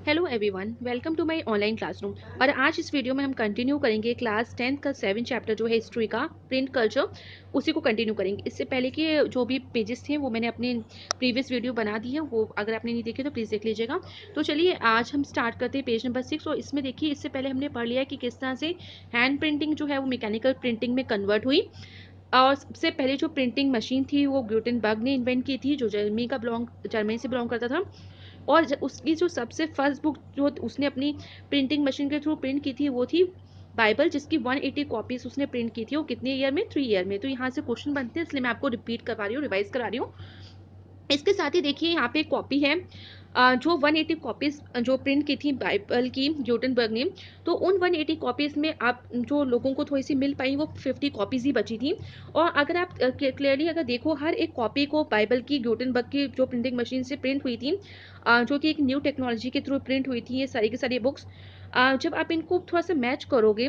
Hello everyone, welcome to my online classroom. और आज इस वीडियो में हम कंटिन्यू करेंगे क्लास 10th का 7 चैप्टर जो है हिस्ट्री का प्रिंट कल्चर, उसी को कंटिन्यू करेंगे। इससे पहले कि जो भी पेजेस थे वो मैंने अपने प्रीवियस वीडियो बना दी है, वो अगर आपने नहीं देखे तो प्लीज़ देख लीजिएगा। तो चलिए आज हम स्टार्ट करते हैं पेज नंबर 6। और इसमें देखिए, इससे पहले हमने पढ़ लिया कि किस तरह से हैंड प्रिंटिंग जो है वो मैकेनिकल प्रिंटिंग में कन्वर्ट हुई। और सबसे पहले जो प्रिंटिंग मशीन थी वो ग्यूटेनबर्ग ने इन्वेंट की थी, जो जर्मनी से बिलोंग करता था। और उसकी जो सबसे फर्स्ट बुक जो उसने अपनी प्रिंटिंग मशीन के थ्रू प्रिंट की थी वो थी बाइबल, जिसकी 180 कॉपीज उसने प्रिंट की थी। वो कितने ईयर में? 3 ईयर में। तो यहाँ से क्वेश्चन बनते हैं, इसलिए मैं आपको रिपीट करवा रही हूँ, रिवाइज करा रही हूँ। इसके साथ ही देखिए यहाँ पे एक कॉपी है, जो 180 कॉपीज जो प्रिंट की थी बाइबल की ग्यूटेनबर्ग ने। तो उन 180 कॉपीज में आप जो लोगों को थोड़ी सी मिल पाई वो 50 कॉपीज ही बची थी। और अगर आप क्लियरली अगर देखो, हर एक कॉपी को बाइबल की ग्यूटेनबर्ग की जो प्रिंटिंग मशीन से प्रिंट हुई थी, जो कि एक न्यू टेक्नोलॉजी के थ्रू प्रिंट हुई थी, ये सारी की सारी बुक्स। जब आप इनको थोड़ा सा मैच करोगे,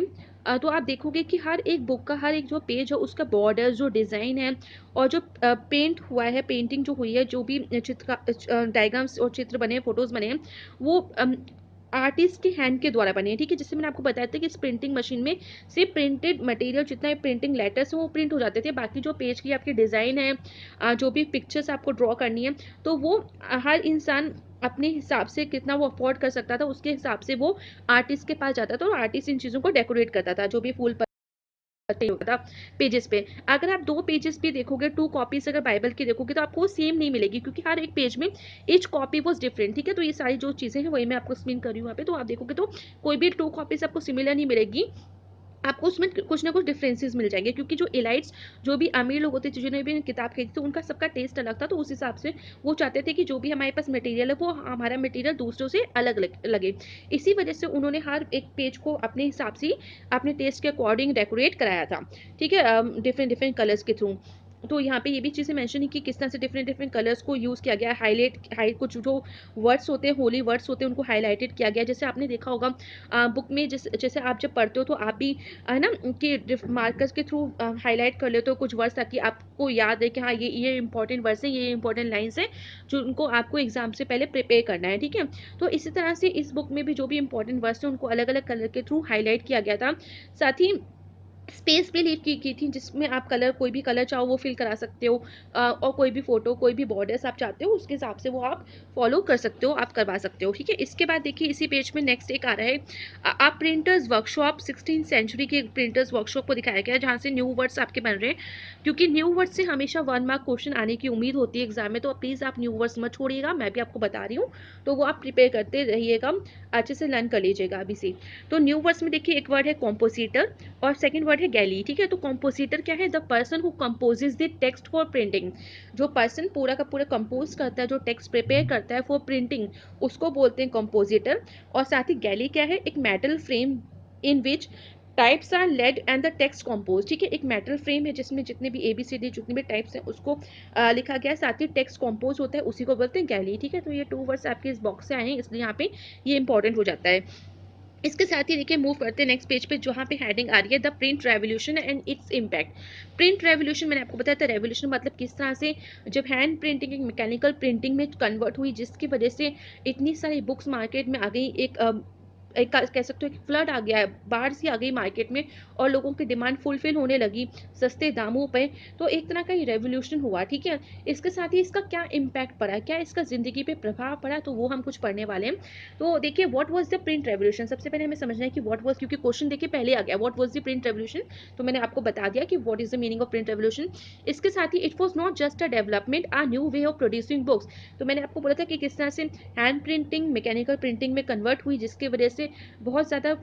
तो आप देखोगे कि हर एक बुक का हर एक जो पेज है उसका बॉर्डर जो डिज़ाइन है, और जो पेंट हुआ है, पेंटिंग जो हुई है, जो भी चित्र डायग्राम्स और चित्र बने हैं, फोटोज बने हैं, वो आर्टिस्ट के हैंड के द्वारा बने हैं। ठीक है, जिससे मैंने आपको बताया था कि इस प्रिंटिंग मशीन में सिर्फ प्रिंटेड मटेरियल, जितना प्रिंटिंग लेटर्स हैं वो प्रिंट हो जाते थे। बाकी जो पेज की आपकी डिज़ाइन है, जो भी पिक्चर्स आपको ड्रॉ करनी है, तो वो हर इंसान अपने हिसाब से कितना वो अफोर्ड कर सकता था, उसके हिसाब से वो आर्टिस्ट के पास जाता था और आर्टिस्ट इन चीज़ों को डेकोरेट करता था, जो भी फूल पत्ते होता था पेजेस पे। अगर आप दो पेजेस भी देखोगे, टू कॉपीज अगर बाइबल की देखोगे, तो आपको सेम नहीं मिलेगी, क्योंकि हर एक पेज में ईच कॉपी वाज डिफरेंट। ठीक है, तो ये सारी जो चीज़ें हैं वही मैं आपको एक्सप्लेन कर रही हूँ यहाँ पे। तो आप देखोगे तो कोई भी टू कॉपीज आपको सिमिलर नहीं मिलेगी, आपको उसमें कुछ ना कुछ डिफरेंसेस मिल जाएंगे, क्योंकि जो एलाइट्स, जो भी अमीर लोग होते थे जिन्होंने भी किताब खरीदी थी, उनका सबका टेस्ट अलग था। तो उस हिसाब से वो चाहते थे कि जो भी हमारे पास मटेरियल है वो हमारा मटेरियल दूसरों से अलग लगे। इसी वजह से उन्होंने हर एक पेज को अपने हिसाब से, अपने टेस्ट के अकॉर्डिंग डेकोरेट कराया था। ठीक है, डिफरेंट डिफरेंट कलर्स के थ्रू। तो यहाँ पे ये भी चीज़ें मेंशन है कि किस तरह से डिफरेंट डिफरेंट कलर्स को यूज़ किया गया, हाईलाइट कुछ जो वर्ड्स होते हैं, होली वर्ड्स होते हैं, उनको हाईलाइटेड किया गया। जैसे आपने देखा होगा बुक में, जैसे आप जब पढ़ते हो तो आप भी है ना, कि मार्कर्स के थ्रू हाईलाइट कर लेते हो कुछ वर्ड्स, ताकि आपको याद है कि हाँ ये इंपॉर्टेंट वर्ड्स है, ये इंपॉर्टेंट लाइन्स है, जो उनको आपको एग्जाम से पहले प्रिपेयर करना है। ठीक है, तो इसी तरह से इस बुक में भी जो भी इंपॉर्टेंट वर्ड्स हैं उनको अलग अलग कलर के थ्रू हाईलाइट किया गया था। साथ ही स्पेस भी लीव की थी, जिसमें आप कलर, कोई भी कलर चाहो वो फिल करा सकते हो, और कोई भी फोटो, कोई भी बॉर्डर्स आप चाहते हो उसके हिसाब से वो आप फॉलो कर सकते हो, आप करवा सकते हो। ठीक है, इसके बाद देखिए इसी पेज में नेक्स्ट एक आ रहा है, आप प्रिंटर्स वर्कशॉप, 16th सेंचुरी के प्रिंटर्स वर्कशॉप को दिखाया गया है, जहाँ से न्यू वर्ड्स आपके बन रहे हैं। क्योंकि न्यू वर्ड से हमेशा 1 मार्क क्वेश्चन आने की उम्मीद होती है एग्जाम में, तो प्लीज़ आप न्यू वर्ड्स मत छोड़िएगा, मैं भी आपको बता रही हूँ, तो वो आप प्रिपेयर करते रहिएगा, अच्छे से लर्न कर लीजिएगा अभी से। तो न्यू वर्ड्स में देखिए एक वर्ड है कॉम्पोजिटर, और सेकंड वर्ड है गैली। ठीक है, तो कॉम्पोजिटर क्या है? The person who composes the text for printing. जो पर्सन पूरा का पूरा कंपोज करता है, जो टेक्स्ट प्रिपेयर करता है फॉर प्रिंटिंग, उसको बोलते हैं कॉम्पोजिटर। और साथ ही गैली क्या है? एक metal frame in which types are laid and the text compose. ठीक है, एक मेटल फ्रेम है जिसमें जितने भी ABCD जितने भी टाइप्स हैं उसको लिखा गया है, साथ ही टेक्स्ट कंपोज होता है, उसी को बोलते हैं गैली। ठीक है, तो ये 2 वर्ड्स आपके इस बॉक्स से आए हैं, इसलिए यहाँ पे ये इंपॉर्टेंट हो जाता है। इसके साथ ही देखिए मूव करते हैं नेक्स्ट पेज पे, जहाँ पे हेडिंग आ रही है the print revolution and its impact. Print revolution मैंने आपको बताया था, रेवोल्यूशन मतलब किस तरह से जब हैंड प्रिंटिंग एक मैकेनिकल प्रिंटिंग में कन्वर्ट हुई, जिसकी वजह से इतनी सारी बुक्स मार्केट में आ गई, एक कह सकते हो कि फ्लड आ गया है, बाढ़ सी आ गई मार्केट में, और लोगों की डिमांड फुलफिल होने लगी सस्ते दामों पे। तो एक तरह का ये रेवोल्यूशन हुआ। ठीक है, इसके साथ ही इसका क्या इम्पैक्ट पड़ा, क्या इसका जिंदगी पे प्रभाव पड़ा, तो वो हम कुछ पढ़ने वाले हैं। तो देखिए what was the print revolution, सबसे पहले हमें समझना है कि व्हाट वाज, क्योंकि क्वेश्चन देखिए पहले आ गया what was the print revolution, तो मैंने आपको बता दिया कि what is the meaning of print revolution. इसके साथ ही it was not just a development, a new way of producing books. तो मैंने आपको बोला था कि किस तरह से हैंड प्रिंटिंग मैकेनिकल प्रिंटिंग में कन्वर्ट हुई, जिसकी वजह से बहुत ज़्यादा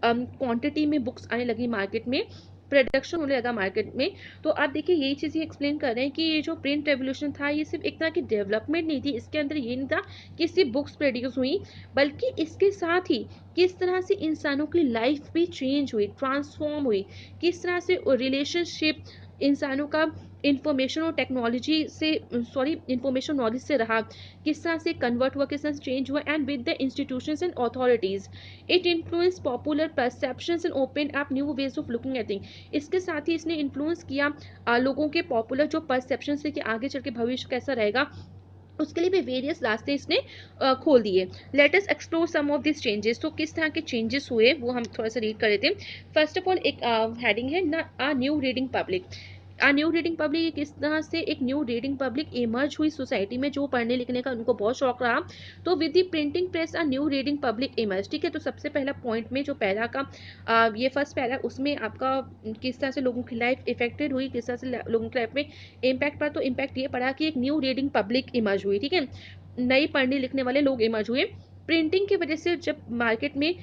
क्वांटिटी में बुक्स आने लगी मार्केट में, प्रोडक्शन होने लगा मार्केट में। तो आप देखिए यही चीज़ ये एक्सप्लेन कर रहे हैं कि ये जो प्रिंट रेवोल्यूशन था, ये सिर्फ एक तरह की डेवलपमेंट नहीं थी, इसके अंदर ये नहीं था कि सिर्फ बुक्स प्रोड्यूस हुई, बल्कि इसके साथ ही किस तरह से इंसानों की लाइफ भी चेंज हुई, ट्रांसफॉर्म हुई, किस तरह से रिलेशनशिप इंसानों का इंफॉर्मेशन और टेक्नोलॉजी से, सॉरी, इंफॉर्मेशन नॉलेज से रहा, किस तरह से कन्वर्ट हुआ, किस तरह से चेंज हुआ, and with the institutions and authorities it influence popular perceptions and open up new ways of looking at thing. इसके साथ ही इसने इन्फ्लुएंस किया लोगों के पॉपुलर जो परसेप्शन से कि आगे चल के भविष्य कैसा रहेगा, उसके लिए भी वेरियस रास्ते इसने खोल दिए। Let us explore some of this changes. तो किस तरह के चेंजेस हुए वो हम थोड़ा सा रीड कर लेते हैं। फर्स्ट ऑफ ऑल एक हेडिंग है ना, a new reading public. A new reading public, किस तरह से एक न्यू रीडिंग पब्लिक इमर्ज हुई सोसाइटी में, जो पढ़ने लिखने का उनको बहुत शौक रहा। तो with the printing press a new reading public emerge. ठीक है, तो सबसे पहला पॉइंट में जो पहला का ये फर्स्ट पहला, उसमें आपका किस तरह से लोगों की लाइफ इफेक्टेड हुई, किस तरह से लोगों की लाइफ में इम्पैक्ट पड़ा। तो इम्पैक्ट ये पड़ा कि एक न्यू रीडिंग पब्लिक इमर्ज हुई। ठीक है, नई पढ़ने लिखने वाले लोग इमर्ज हुए। प्रिंटिंग की वजह से जब मार्केट में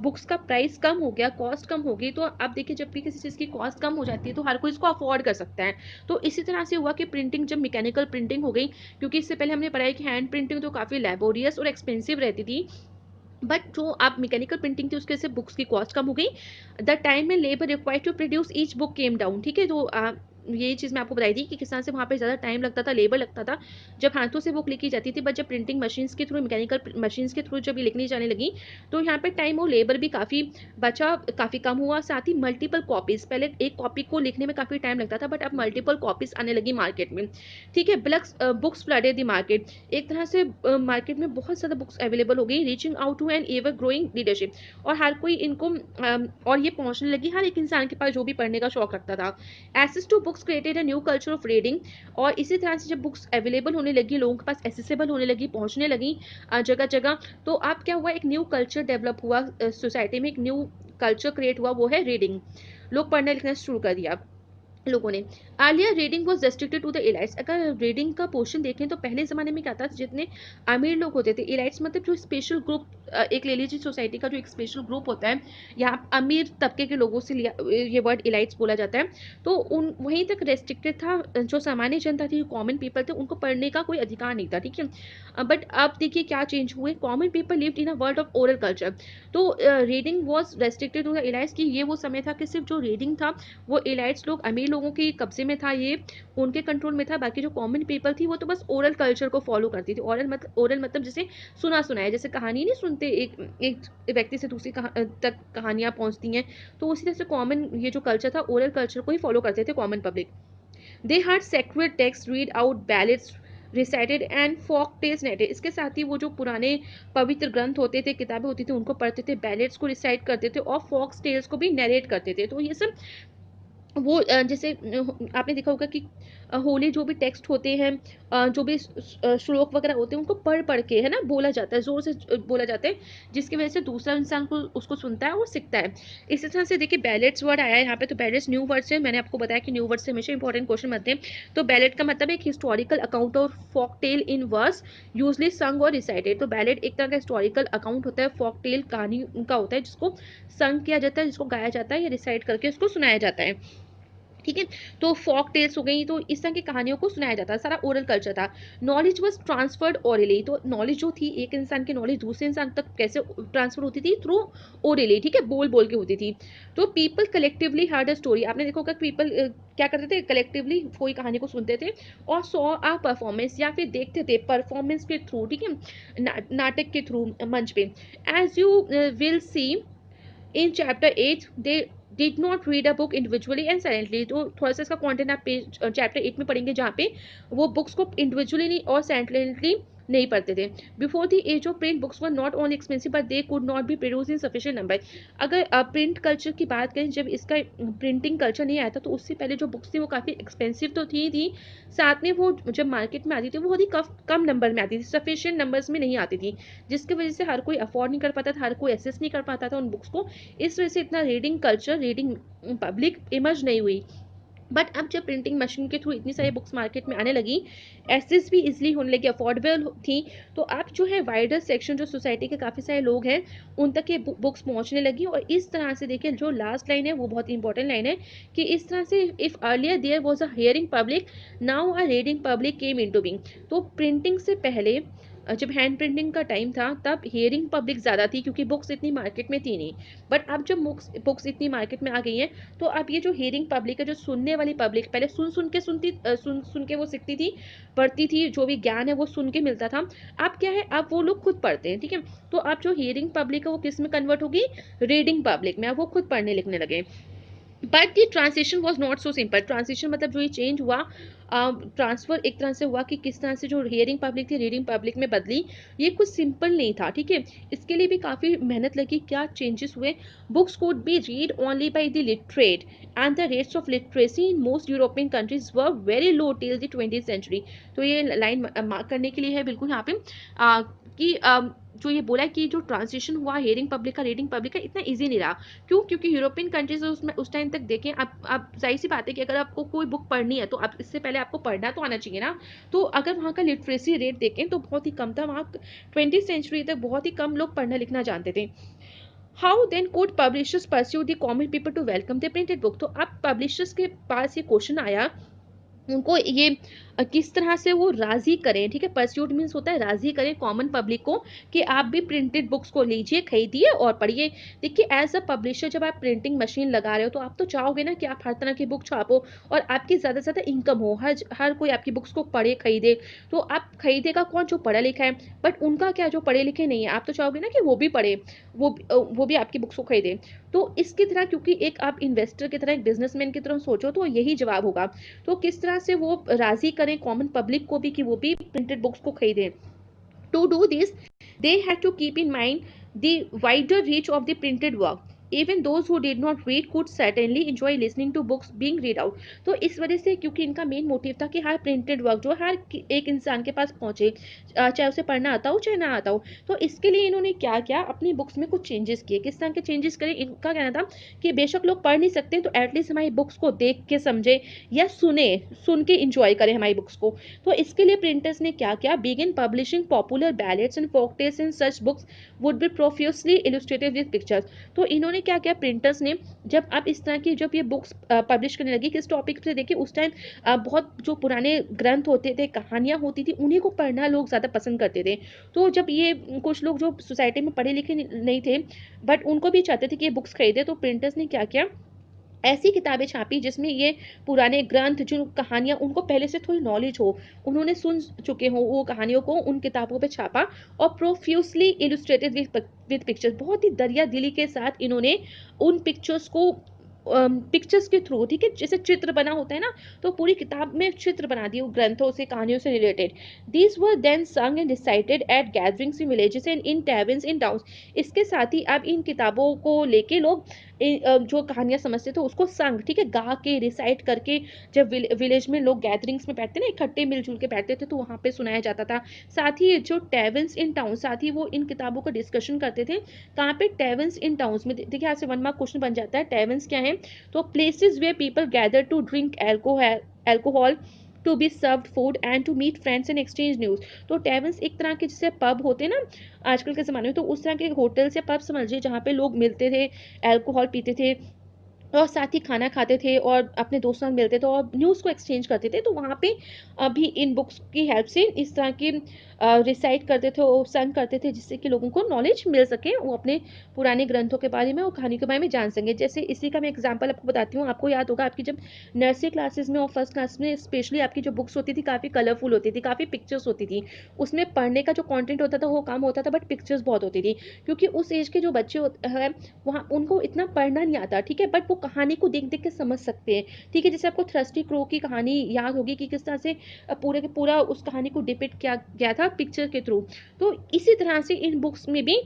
बुक्स का प्राइस कम हो गया, कॉस्ट कम हो गई, तो आप देखिए जब भी किसी चीज़ की कॉस्ट कम हो जाती है तो हर कोई इसको अफोर्ड कर सकता है। तो इसी तरह से हुआ कि प्रिंटिंग जब मैकेनिकल प्रिंटिंग हो गई, क्योंकि इससे पहले हमने पढ़ा है कि हैंड प्रिंटिंग तो काफ़ी लेबोरियस और एक्सपेंसिव रहती थी, बट जो आप मैकेनिकल प्रिंटिंग थी उसके से बुक्स की कॉस्ट कम हो गई। The time and labour required to produce each book came down. ठीक है, तो ये चीज़ मैं आपको बताई थी कि किस तरह से वहाँ पे ज़्यादा टाइम लगता था, लेबर लगता था जब हाथों से बुक लिखी जाती थी। बट जब प्रिंटिंग मशीन्स के थ्रू, मैकेनिकल मशीन्स के थ्रू जब ये लिखनी जाने लगी, तो यहाँ पे टाइम और लेबर भी काफ़ी बचा, काफ़ी कम हुआ। साथ ही मल्टीपल कॉपीज़, पहले एक कॉपी को लिखने में काफ़ी टाइम लगता था, बट अब मल्टीपल कॉपीज़ आने लगी मार्केट में। ठीक है, बुक्स फ्लडेड द मार्केट। एक तरह से मार्केट में बहुत ज़्यादा बुक्स अवेलेबल हो गई, reaching out to an ever growing readership. और हर कोई इनको और ये पहुंचने लगी हर एक इंसान के पास जो भी पढ़ने का शौक रखता था। Access to books created a new culture of reading. और इसी तरह से जब बुक्स अवेलेबल होने लगी, लोगों के पास एसेसिबल होने लगी, पहुंचने लगी जगह जगह, तो अब क्या हुआ, एक न्यू कल्चर डेवलप हुआ सोसाइटी में, एक न्यू कल्चर क्रिएट हुआ, वो है रीडिंग। लोग पढ़ना लिखना शुरू कर दिया लोगों ने। Earlier reading was restricted to the elites. अगर रीडिंग का पोर्शन देखें तो पहले ज़माने में क्या था, जितने अमीर लोग होते थे, इलाइट्स मतलब जो स्पेशल ग्रुप, एक ले लीजिए सोसाइटी का जो एक स्पेशल ग्रुप होता है, यहाँ अमीर तबके के लोगों से लिया ये वर्ड इलाइट्स बोला जाता है। तो उन वहीं तक रेस्ट्रिक्टेड था। जो सामान्य जनता थी, कॉमन पीपल थे, उनको पढ़ने का कोई अधिकार नहीं था। ठीक है, बट अब देखिए क्या चेंज हुए, common people lived in a world of oral culture. तो reading was restricted to the elites, की ये वो समय था कि सिर्फ जो रीडिंग था वो इलाइट्स लोग, अमीर लोगों के कब्जे में था, ये उनके कंट्रोल में था। बाकी जो कॉमन पीपल थी वो तो बस ओरल कल्चर को फॉलो करती थी। ओरल मतलब जैसे सुना सुनाया, जैसे कहानी नहीं सुनते, एक व्यक्ति से दूसरी तक कहानियां पहुंचती हैं, तो उसी तरह से कॉमन ये जो कल्चर था, ओरल कल्चर को ही फॉलो करते थे common public. They heard sacred text, read out ballads recited and folk tales narrated. इसके साथ ही वो जो पुराने पवित्र ग्रंथ होते थे, किताबें होती थी, उनको पढ़ते थे, बैलेट्स को रिसाइट करते थे, और फोक्स टेल्स को भी नरेट करते थे। तो ये सब वो जैसे आपने देखा होगा कि होली जो भी टेक्स्ट होते हैं, जो भी श्लोक वगैरह होते हैं, उनको पढ़ पढ़ के, है ना, बोला जाता है, ज़ोर से बोला जाता है, जिसकी वजह से दूसरा इंसान को उसको सुनता है और सीखता है। इसी तरह से देखिए बैलेट्स वर्ड आया है यहाँ पे, तो बैलेट्स न्यू वर्ड से, मैंने आपको बताया कि न्यू वर्ड से हमेशा इंपॉर्टेंट क्वेश्चन बनते हैं। तो बैलेट का मतलब एक हिस्टोरिकल अकाउंट और folk tale in verse usually sung और रिसाइटेड। तो बैलेट एक तरह का हिस्टोरिकल अकाउंट होता है, फोक टेल कहानी उनका होता है, जिसको संग किया जाता है, जिसको गाया जाता है या रिसाइट करके उसको सुनाया जाता है। ठीक है, तो फॉक टेल्स हो गई, तो इस तरह की कहानियों को सुनाया जाता है, सारा ओरल कल्चर था। Knowledge was transferred orally. तो नॉलेज जो थी, एक इंसान की नॉलेज दूसरे इंसान तक कैसे ट्रांसफर होती थी, थ्रू ओरली। ठीक है, बोल बोल के होती थी। तो people collectively heard a story. आपने देखा होगा पीपल क्या करते थे, कलेक्टिवली कोई कहानी को सुनते थे और सॉ आ परफॉर्मेंस, या फिर देखते थे परफॉर्मेंस के थ्रू। ठीक है, नाटक के थ्रू, मंच पे। As you will see in chapter 8 they did not read a book individually and silently. तो थोड़ा सा इसका कंटेंट आप पेज चैप्टर 8 में पढ़ेंगे, जहाँ पे वो बुक्स को इंडिविजुअली और साइलेंटली नहीं पढ़ते थे। Before the age of print books were not only expensive but they could not be produce in sufficient number. अगर प्रिंट कल्चर की बात करें, जब इसका प्रिंटिंग कल्चर नहीं आया था, तो उससे पहले जो बुक्स थी वो काफ़ी एक्सपेंसिव तो थी, साथ में वो जब मार्केट में आती थी वो बहुत ही कम नंबर में आती थी, सफिशिएंट नंबर्स में नहीं आती थी, जिसकी वजह से हर कोई अफोर्ड नहीं कर पाता था, हर कोई एक्सेस नहीं कर पाता था उन बुक्स को। इस वजह से इतना reading culture, reading public emerge नहीं हुई। बट अब जब प्रिंटिंग मशीन के थ्रू इतनी सारी बुक्स मार्केट में आने लगी, एक्सेस भी इजीली होने लगी, अफोर्डेबल थी, तो अब जो है वाइडर सेक्शन, जो सोसाइटी के काफ़ी सारे लोग हैं, उन तक ये बुक्स पहुंचने लगी। और इस तरह से देखिए जो लास्ट लाइन है वो बहुत इंपॉर्टेंट लाइन है, कि इस तरह से if earlier there was a hearing public, now a reading public came into being. तो प्रिंटिंग से पहले जब हैंड प्रिंटिंग का टाइम था, तब हियरिंग पब्लिक ज़्यादा थी, क्योंकि बुक्स इतनी मार्केट में थी नहीं। बट अब जब बुक्स इतनी मार्केट में आ गई हैं, तो अब ये जो हियरिंग पब्लिक है, जो सुनने वाली पब्लिक, पहले सुन सुन के सुन के वो सीखती थी, पढ़ती थी, जो भी ज्ञान है वो सुन के मिलता था। अब क्या है, अब वो लोग खुद पढ़ते हैं। ठीक है, तो अब जो हियरिंग पब्लिक है वो किस में कन्वर्ट होगी, रीडिंग पब्लिक में। अब वो खुद पढ़ने लिखने लगे। But the transition was not so simple. Transition मतलब जो ये चेंज हुआ, ट्रांसफर एक तरह से हुआ कि किस तरह से जो हियरिंग पब्लिक थी रीडिंग पब्लिक में बदली, ये कुछ सिंपल नहीं था, ठीक है। इसके लिए भी काफ़ी मेहनत लगी। क्या चेंजेस हुए? Books could be read only by the literate and the rates of literacy in most European countries were very low till the 20th century. तो ये लाइन मार्क करने के लिए है बिल्कुल यहाँ पे, कि जो ये बोला है कि जो ट्रांजिशन हुआ हियरिंग पब्लिक का रीडिंग पब्लिक का, इतना ईजी नहीं रहा। क्यों? क्योंकि यूरोपियन कंट्रीज उसमें उस टाइम तक देखें, आप जाहिर सी बात है कि अगर आपको कोई बुक पढ़नी है तो आप इससे पहले आपको पढ़ना तो आना चाहिए ना। तो अगर वहाँ का लिटरेसी रेट देखें तो बहुत ही कम था वहाँ। 20th सेंचुरी तक बहुत ही कम लोग पढ़ना लिखना जानते थे। How then could publishers pursue the common people to welcome the printed book? तो अब पब्लिशर्स के पास ये क्वेश्चन आया, उनको ये किस तरह से वो राजी करें, ठीक है। परस्यूट मीन्स होता है राजी करें कॉमन पब्लिक को कि आप भी प्रिंटेड बुक्स को लीजिए, खरीदिए और पढ़िए। देखिए एज अ पब्लिशर जब आप प्रिंटिंग मशीन लगा रहे हो तो आप तो चाहोगे ना कि आप हर तरह की बुक छापो और आपकी ज़्यादा से ज़्यादा इनकम हो, हर कोई आपकी बुक्स को पढ़े खरीदे। तो आप खरीदेगा कौन? जो पढ़ा लिखा है। बट उनका क्या, जो पढ़े लिखे नहीं है, आप तो चाहोगे ना कि वो भी पढ़े, वो भी आपकी बुक्स को खरीदे। तो इसकी तरह, क्योंकि एक आप इन्वेस्टर की तरह, एक बिजनेसमैन की तरह सोचो तो यही जवाब होगा। तो किस तरह से वो राजी करें कॉमन पब्लिक को भी कि वो भी प्रिंटेड बुक्स को खरीदें? To do this, they had to keep in mind the wider reach of the printed work. Even those who did not read could certainly enjoy listening to books being read out. तो इस वजह से, क्योंकि इनका main motive था कि हर printed work जो हर एक इंसान के पास पहुंचे, चाहे उसे पढ़ना आता हो चाहे ना आता हो। तो इसके लिए इन्होंने क्या किया, अपनी बुक्स में कुछ चेंजेस किए। किस तरह के चेंजेस करें? इनका कहना था कि बेशक लोग पढ़ नहीं सकते तो एटलीस्ट हमारी बुक्स को देख के समझे या सुन के इंजॉय करें हमारी बुक्स को। तो इसके लिए प्रिंटर्स ने क्या किया, begin publishing popular ballads and folk tales in such books would be profusely illustrated with pictures. तो इन्होंने क्या किया प्रिंटर्स ने, जब आप इस तरह की जब ये बुक्स पब्लिश करने लगी, किस टॉपिक से? देखिए उस टाइम बहुत जो पुराने ग्रंथ होते थे, कहानियां होती थी, उन्हीं को पढ़ना लोग ज़्यादा पसंद करते थे। तो जब ये कुछ लोग जो सोसाइटी में पढ़े लिखे नहीं थे बट उनको भी चाहते थे कि ये बुक्स खरीदे, तो प्रिंटर्स ने क्या किया, ऐसी किताबें छापी जिसमें ये पुराने ग्रंथ, जो कहानियाँ, उनको पहले से थोड़ी नॉलेज हो, उन्होंने सुन चुके हों वो कहानियों को, उन किताबों पे छापा। और प्रोफ्यूसली इलस्ट्रेटेड विद पिक्चर्स, बहुत ही दरिया दिली के साथ इन्होंने उन पिक्चर्स को, पिक्चर्स के थ्रू, ठीक है, जैसे चित्र बना होता है ना, तो पूरी किताब में चित्र बना दिए ग्रंथों से, कहानियों से रिलेटेड। These were then sung and recited at gatherings in villages and in taverns in towns. इसके साथ ही अब इन किताबों को लेके लोग जो कहानियां समझते थे उसको संग, ठीक है, गा के रिसाइट करके, जब विलेज में लोग गैदरिंग्स में बैठते ना, इकट्ठे मिलजुल के बैठते थे, तो वहां पे सुनाया जाता था। साथ ही जो टेवर्न्स इन टाउन, साथ ही वो इन किताबों का डिस्कशन करते थे। कहाँ पे? टेवर्न्स इन टाउन्स में। देखिए यहाँ से 1 मार्क क्वेश्चन बन जाता है। टेवर्न्स क्या है? तो places where people gather to drink alcohol, to be served food and to meet friends and exchange news. तो टेवर्न्स एक तरह के जैसे पब होते हैं ना आजकल के ज़माने में, तो उस तरह के होटल्स या पब समझिए जहाँ पे लोग मिलते थे, अल्कोहल पीते थे और साथ ही खाना खाते थे और अपने दोस्तों से मिलते थे और न्यूज़ को एक्सचेंज करते थे। तो वहाँ पे अभी इन बुक्स की हेल्प से इस तरह की रिसाइट करते थे और संग करते थे, जिससे कि लोगों को नॉलेज मिल सके, वो अपने पुराने ग्रंथों के बारे में और कहानी के बारे में जान सकें। जैसे इसी का मैं एग्जांपल आपको बताती हूँ। आपको याद होगा आपकी जब नर्सरी क्लासेस में और फर्स्ट क्लास में स्पेशली आपकी जो बुक्स होती थी काफ़ी कलरफुल होती थी, काफ़ी पिक्चर्स होती थी। उसमें पढ़ने का जो कॉन्टेंट होता था वो कम होता था बट पिक्चर्स बहुत होती थी, क्योंकि उस एज के जो बच्चे हैं वहाँ उनको इतना पढ़ना नहीं आता, ठीक है, बट वो कहानी को देख देख के समझ सकते हैं, ठीक है। जैसे आपको थ्रस्टी क्रो की कहानी याद होगी कि किस तरह से पूरे के पूरा उस कहानी को डिपिक्ट किया गया था पिक्चर के थ्रू। तो इसी तरह से इन बुक्स में भी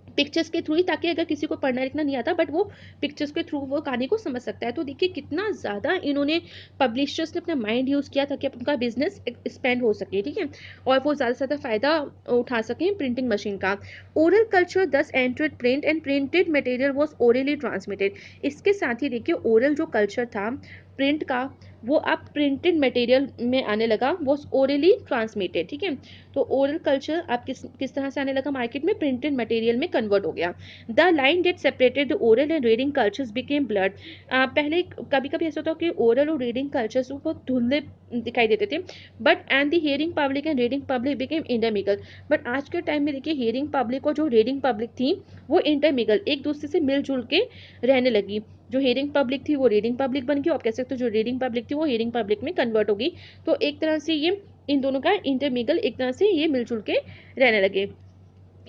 पिक्चर्स के थ्रू ही, ताकि अगर किसी को पढ़ना लिखना नहीं आता बट वो पिक्चर्स के थ्रू वो कहानी को समझ सकता है। तो देखिए कितना ज़्यादा इन्होंने पब्लिशर्स ने अपना माइंड यूज़ किया ताकि उनका बिजनेस एक्सपेंड हो सके, ठीक है, और वो ज़्यादा से ज़्यादा फ़ायदा उठा सकें प्रिंटिंग मशीन का। ओरल कल्चर दस entered print and printed material was orally transmitted. इसके साथ ही देखिए ओरल जो कल्चर था प्रिंट का, वो अब प्रिंटेड मटेरियल में आने लगा, वो ओरली ट्रांसमिटेड, ठीक है। तो ओरल कल्चर आप किस तरह से आने लगा मार्केट में, प्रिंटेड मटेरियल में कन्वर्ट हो गया। The line get separated the oral and reading cultures became blood. पहले कभी कभी ऐसा होता कि ओरल और रीडिंग कल्चर्स बहुत धुंधले दिखाई देते थे, but and the hearing public and reading public became intermingled. बट आज के टाइम में देखिए हियरिंग पब्लिक और जो रीडिंग पब्लिक थी वो इंटरमिगल, एक दूसरे से मिलजुल के रहने लगी। जो हियरिंग पब्लिक थी वो रीडिंग पब्लिक बन गई, आप कह सकते हो जो रीडिंग पब्लिक थी वो हियरिंग पब्लिक में कन्वर्ट होगी। तो एक तरह से ये इन दोनों का इंटरमिगल, एक तरह से ये मिलजुल के रहने लगे।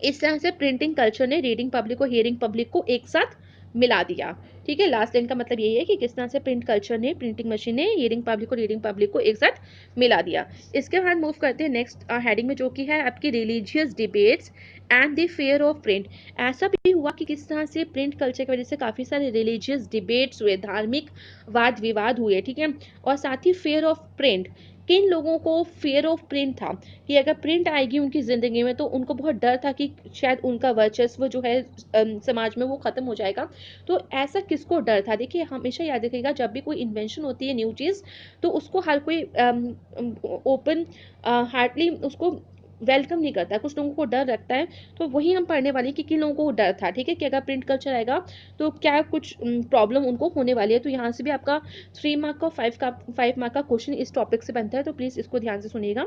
इस तरह से प्रिंटिंग कल्चर ने रीडिंग पब्लिक और हियरिंग पब्लिक को एक साथ मिला दिया। ठीक है, लास्ट लाइन का मतलब यही है कि किस तरह से प्रिंट कल्चर ने, प्रिंटिंग मशीन ने रीडिंग पब्लिक को एक साथ मिला दिया। इसके बाद मूव करते हैं नेक्स्ट हेडिंग में, जो कि है आपकी religious debates and the fair of print. ऐसा भी हुआ कि किस तरह से प्रिंट कल्चर की वजह से काफ़ी सारे रिलीजियस डिबेट्स हुए, धार्मिक वाद विवाद हुए, ठीक है, और साथ ही फेयर ऑफ प्रिंट। किन लोगों को फेयर ऑफ प्रिंट था कि अगर प्रिंट आएगी उनकी ज़िंदगी में तो उनको बहुत डर था कि शायद उनका वर्चस्व जो है समाज में वो ख़त्म हो जाएगा। तो ऐसा किसको डर था? देखिए, हमेशा याद रखिएगा, जब भी कोई इन्वेंशन होती है न्यू चीज़, तो उसको हर कोई ओपन हार्टली उसको वेलकम नहीं करता, कुछ लोगों को डर लगता है। तो वही हम पढ़ने वाले हैं कि किन लोगों को डर था, ठीक है, कि अगर प्रिंट कल्चर आएगा तो क्या कुछ प्रॉब्लम उनको होने वाली है। तो यहाँ से भी आपका 3 मार्क का 5 मार्क का क्वेश्चन इस टॉपिक से बनता है, तो प्लीज़ इसको ध्यान से सुनिएगा।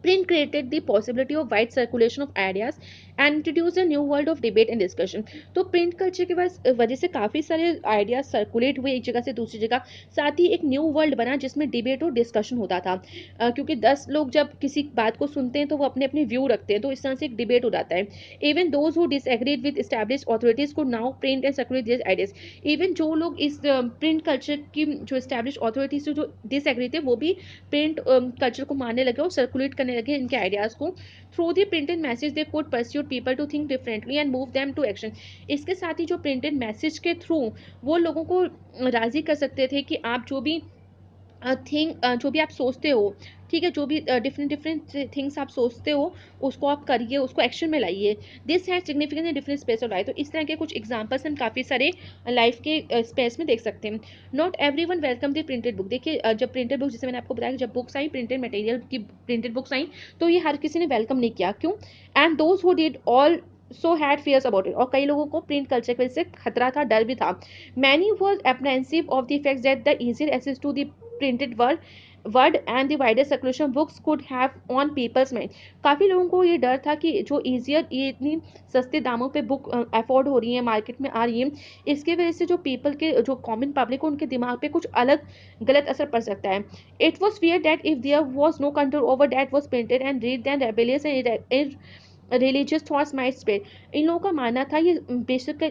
Print created the possibility of wide circulation of ideas and introduced a new world of debate and discussion। तो प्रिंट कल्चर के वजह से काफ़ी सारे आइडियाज सर्कुलेट हुए एक जगह से दूसरी जगह, साथ ही एक न्यू वर्ल्ड बना जिसमें डिबेट और डिस्कशन होता था। क्योंकि 10 लोग जब किसी बात को सुनते हैं तो वो अपने अपने व्यू रखते हैं, तो इस तरह से एक डिबेट हो जाता है। Even those who disagreed with established authorities could now print and circulate their ideas. Even जो लोग इस प्रिंट कल्चर की जो एस्टैब्लिश अथॉरिटीज से जो डिसएग्री थे, वो भी प्रिंट कल्चर को मानने लगे और सर्कुलेट करने लगे इनके आइडियाज को। Through the printed message they could pursued people to think differently and move them to action. इसके साथ ही जो प्रिंटेड मैसेज के थ्रू वो लोगों को राजी कर सकते थे कि आप जो भी थिंग जो भी आप सोचते हो, ठीक है, जो भी डिफरेंट डिफरेंट थिंग्स आप सोचते हो उसको आप करिए, उसको एक्शन में लाइए। This has significance in different space of life. तो इस तरह के कुछ एग्जांपल्स हम काफ़ी सारे लाइफ के स्पेस में देख सकते हैं। Not every one welcome the printed book. देखिए, जब प्रिंटेड बुक, जैसे मैंने आपको बताया, जब बुक्स आई, प्रिंटेड मटेरियल की प्रिंटेड बुक्स आई, तो ये हर किसी ने वेलकम नहीं किया। क्यों? And those who did also had fears about it. और कई लोगों को प्रिंट कल्चर की वजह से खतरा था, डर भी था। Many was apprehensive of the effects that the easier access to the printed word and the wider circulation books could have on people's mind. काफ़ी लोगों को ये डर था कि जो ईजियर, ये इतनी सस्ते दामों पे बुक अफोर्ड हो रही है, मार्केट में आ रही है, इसके वजह से जो पीपल के, जो कॉमन पब्लिक को, उनके दिमाग पे कुछ अलग गलत असर पड़ सकता है। It was fear that if there was no control over that was printed and read then rebellious and religious thoughts might spread. इन लोगों का मानना था, ये बेशक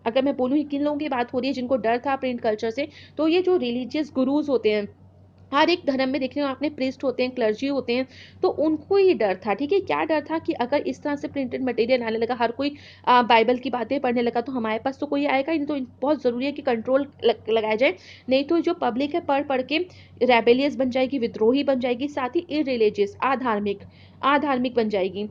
अगर मैं बोलूँ किन लोगों की बात हो रही है जिनको डर था प्रिंट कल्चर से, तो ये जो रिलीजियस गुरुज होते हैं, हर एक धर्म में देखने को आपने प्रीस्ट होते हैं, क्लर्जी होते हैं, तो उनको ये डर था, ठीक है। क्या डर था कि अगर इस तरह से प्रिंटेड मटेरियल आने लगा, हर कोई बाइबल की बातें पढ़ने लगा, तो हमारे पास तो कोई आएगा ही नहीं। तो बहुत ज़रूरी है कि कंट्रोल लगाया जाए, नहीं तो जो पब्लिक है पढ़ पढ़ के रेबेलियस बन जाएगी, विद्रोही बन जाएगी, साथ ही इरिलीजियस, आधार्मिक आधार्मिक बन जाएगी।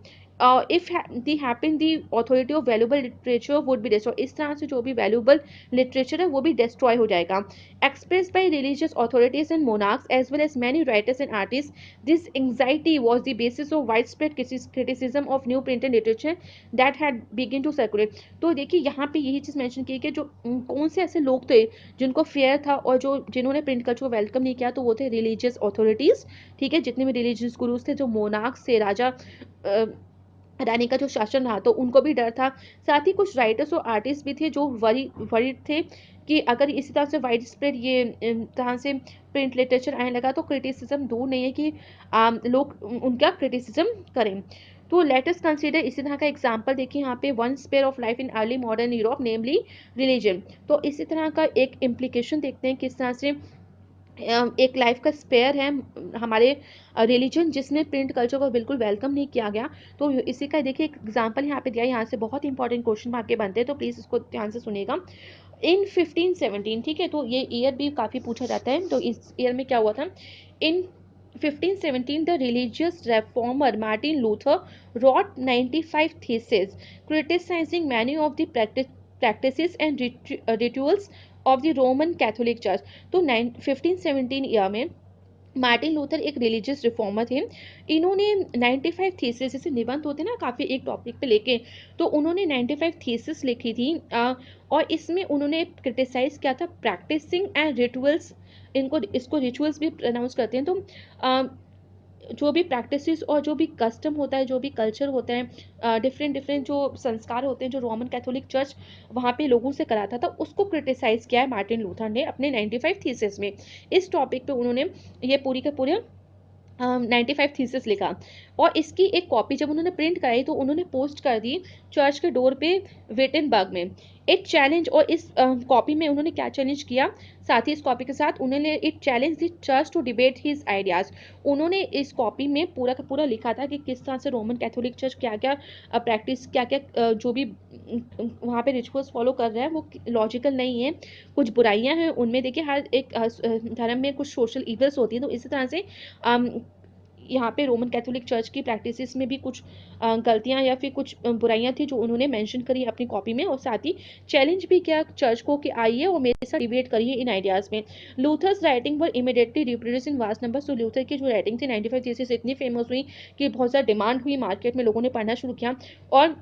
If the happen the authority of valuable literature would be destroy. इस तरह से जो भी वैल्यूबल लिटरेचर है वो भी डिस्ट्रॉय हो जाएगा। Expressed by religious authorities and monarchs as well as many writers and artists, this anxiety was the basis of widespread criticism of new printed literature that had begun to circulate। तो देखिए, यहाँ पे यही चीज़ mention की कि जो कौन से ऐसे लोग थे जिनको फेयर था और जो जिन्होंने प्रिंट कल्चर को वेलकम नहीं किया, तो वो थे रिलीजियस अथॉरिटीज़, ठीक है, जितने भी रिलीजियस गुरुज थे, जो मोनार्क्स थे, राजा रानी का जो शासन रहा, तो उनको भी डर था। साथ ही कुछ राइटर्स और आर्टिस्ट भी थे जो वरीड थे कि अगर इसी तरह से वाइड स्प्रेड ये तरह से प्रिंट लिटरेचर आने लगा तो क्रिटिसिज्म दूर नहीं है कि लोग उनका क्रिटिसिज्म करें। तो लेट अस कंसीडर इसी तरह का एग्जांपल देखिए यहाँ पे, one sphere of life in early modern Europe namely religion. तो इसी तरह का एक इम्प्लीकेशन देखते हैं किस तरह से एक लाइफ का स्पेयर है हमारे रिलीजन, जिसमें प्रिंट कल्चर को बिल्कुल वेलकम नहीं किया गया। तो इसी का देखिए एक एग्जांपल यहाँ पे दिया, यहाँ से बहुत इंपॉर्टेंट क्वेश्चन मार्क के बनते हैं, तो प्लीज़ इसको ध्यान से सुनिएगा। इन 1517, ठीक है, तो ये ईयर भी काफ़ी पूछा जाता है, तो इस ईयर में क्या हुआ था। In 1517 the religious reformer Martin Luther wrote 95 thesis criticising many of the practices and rituals of the Roman Catholic Church। तो 1517 ईयर में मार्टिन लूथर एक रिलीजियस रिफॉर्मर थे। इन्होंने 95 थीसिस, जैसे निबंध होते हैं ना काफ़ी एक टॉपिक पे लेके, तो उन्होंने 95 थीसिस लिखी थी। और इसमें उन्होंने क्रिटिसाइज किया था प्रैक्टिसिंग एंड रिचुअल्स, इसको रिचुअल्स भी प्रोनाउंस करते हैं। तो जो भी प्रैक्टिसेस और जो भी कस्टम होता है, जो भी कल्चर होता है, डिफरेंट डिफरेंट जो संस्कार होते हैं जो रोमन कैथोलिक चर्च वहाँ पे लोगों से कराता था, उसको क्रिटिसाइज़ किया है मार्टिन लूथर ने अपने 95 थीसिस में। इस टॉपिक पे उन्होंने ये पूरी के पूरे 95 थीसिस लिखा, और इसकी एक कॉपी जब उन्होंने प्रिंट कराई तो उन्होंने पोस्ट कर दी चर्च के डोर पे विटेनबर्ग में। इट चैलेंज, और इस कॉपी में उन्होंने क्या चैलेंज किया, साथ ही इस कॉपी के साथ उन्होंने it challenge the church to debate his ideas. उन्होंने इस कॉपी में पूरा का पूरा लिखा था कि किस तरह से रोमन कैथोलिक चर्च क्या क्या प्रैक्टिस, क्या क्या जो भी वहाँ पे रिचुअल्स फॉलो कर रहा है वो लॉजिकल नहीं है, कुछ बुराइयां हैं उनमें। देखिए हर एक धर्म में कुछ सोशल इवल्स होती हैं, तो इसी तरह से अम, यहाँ पे रोमन कैथोलिक चर्च की प्रैक्टिसेस में भी कुछ गलतियां या फिर कुछ बुराइयां थी जो उन्होंने मेंशन करी अपनी कॉपी में, और साथ ही चैलेंज भी किया चर्च को कि आइए और मेरे साथ डिबेट करिए इन आइडियाज में। Luther's writing were immediately reproduce in vast number. तो लूथर की जो राइटिंग थी 95 थीसिस इतनी फेमस हुई कि बहुत ज़्यादा डिमांड हुई, मार्केट में लोगों ने पढ़ना शुरू किया। और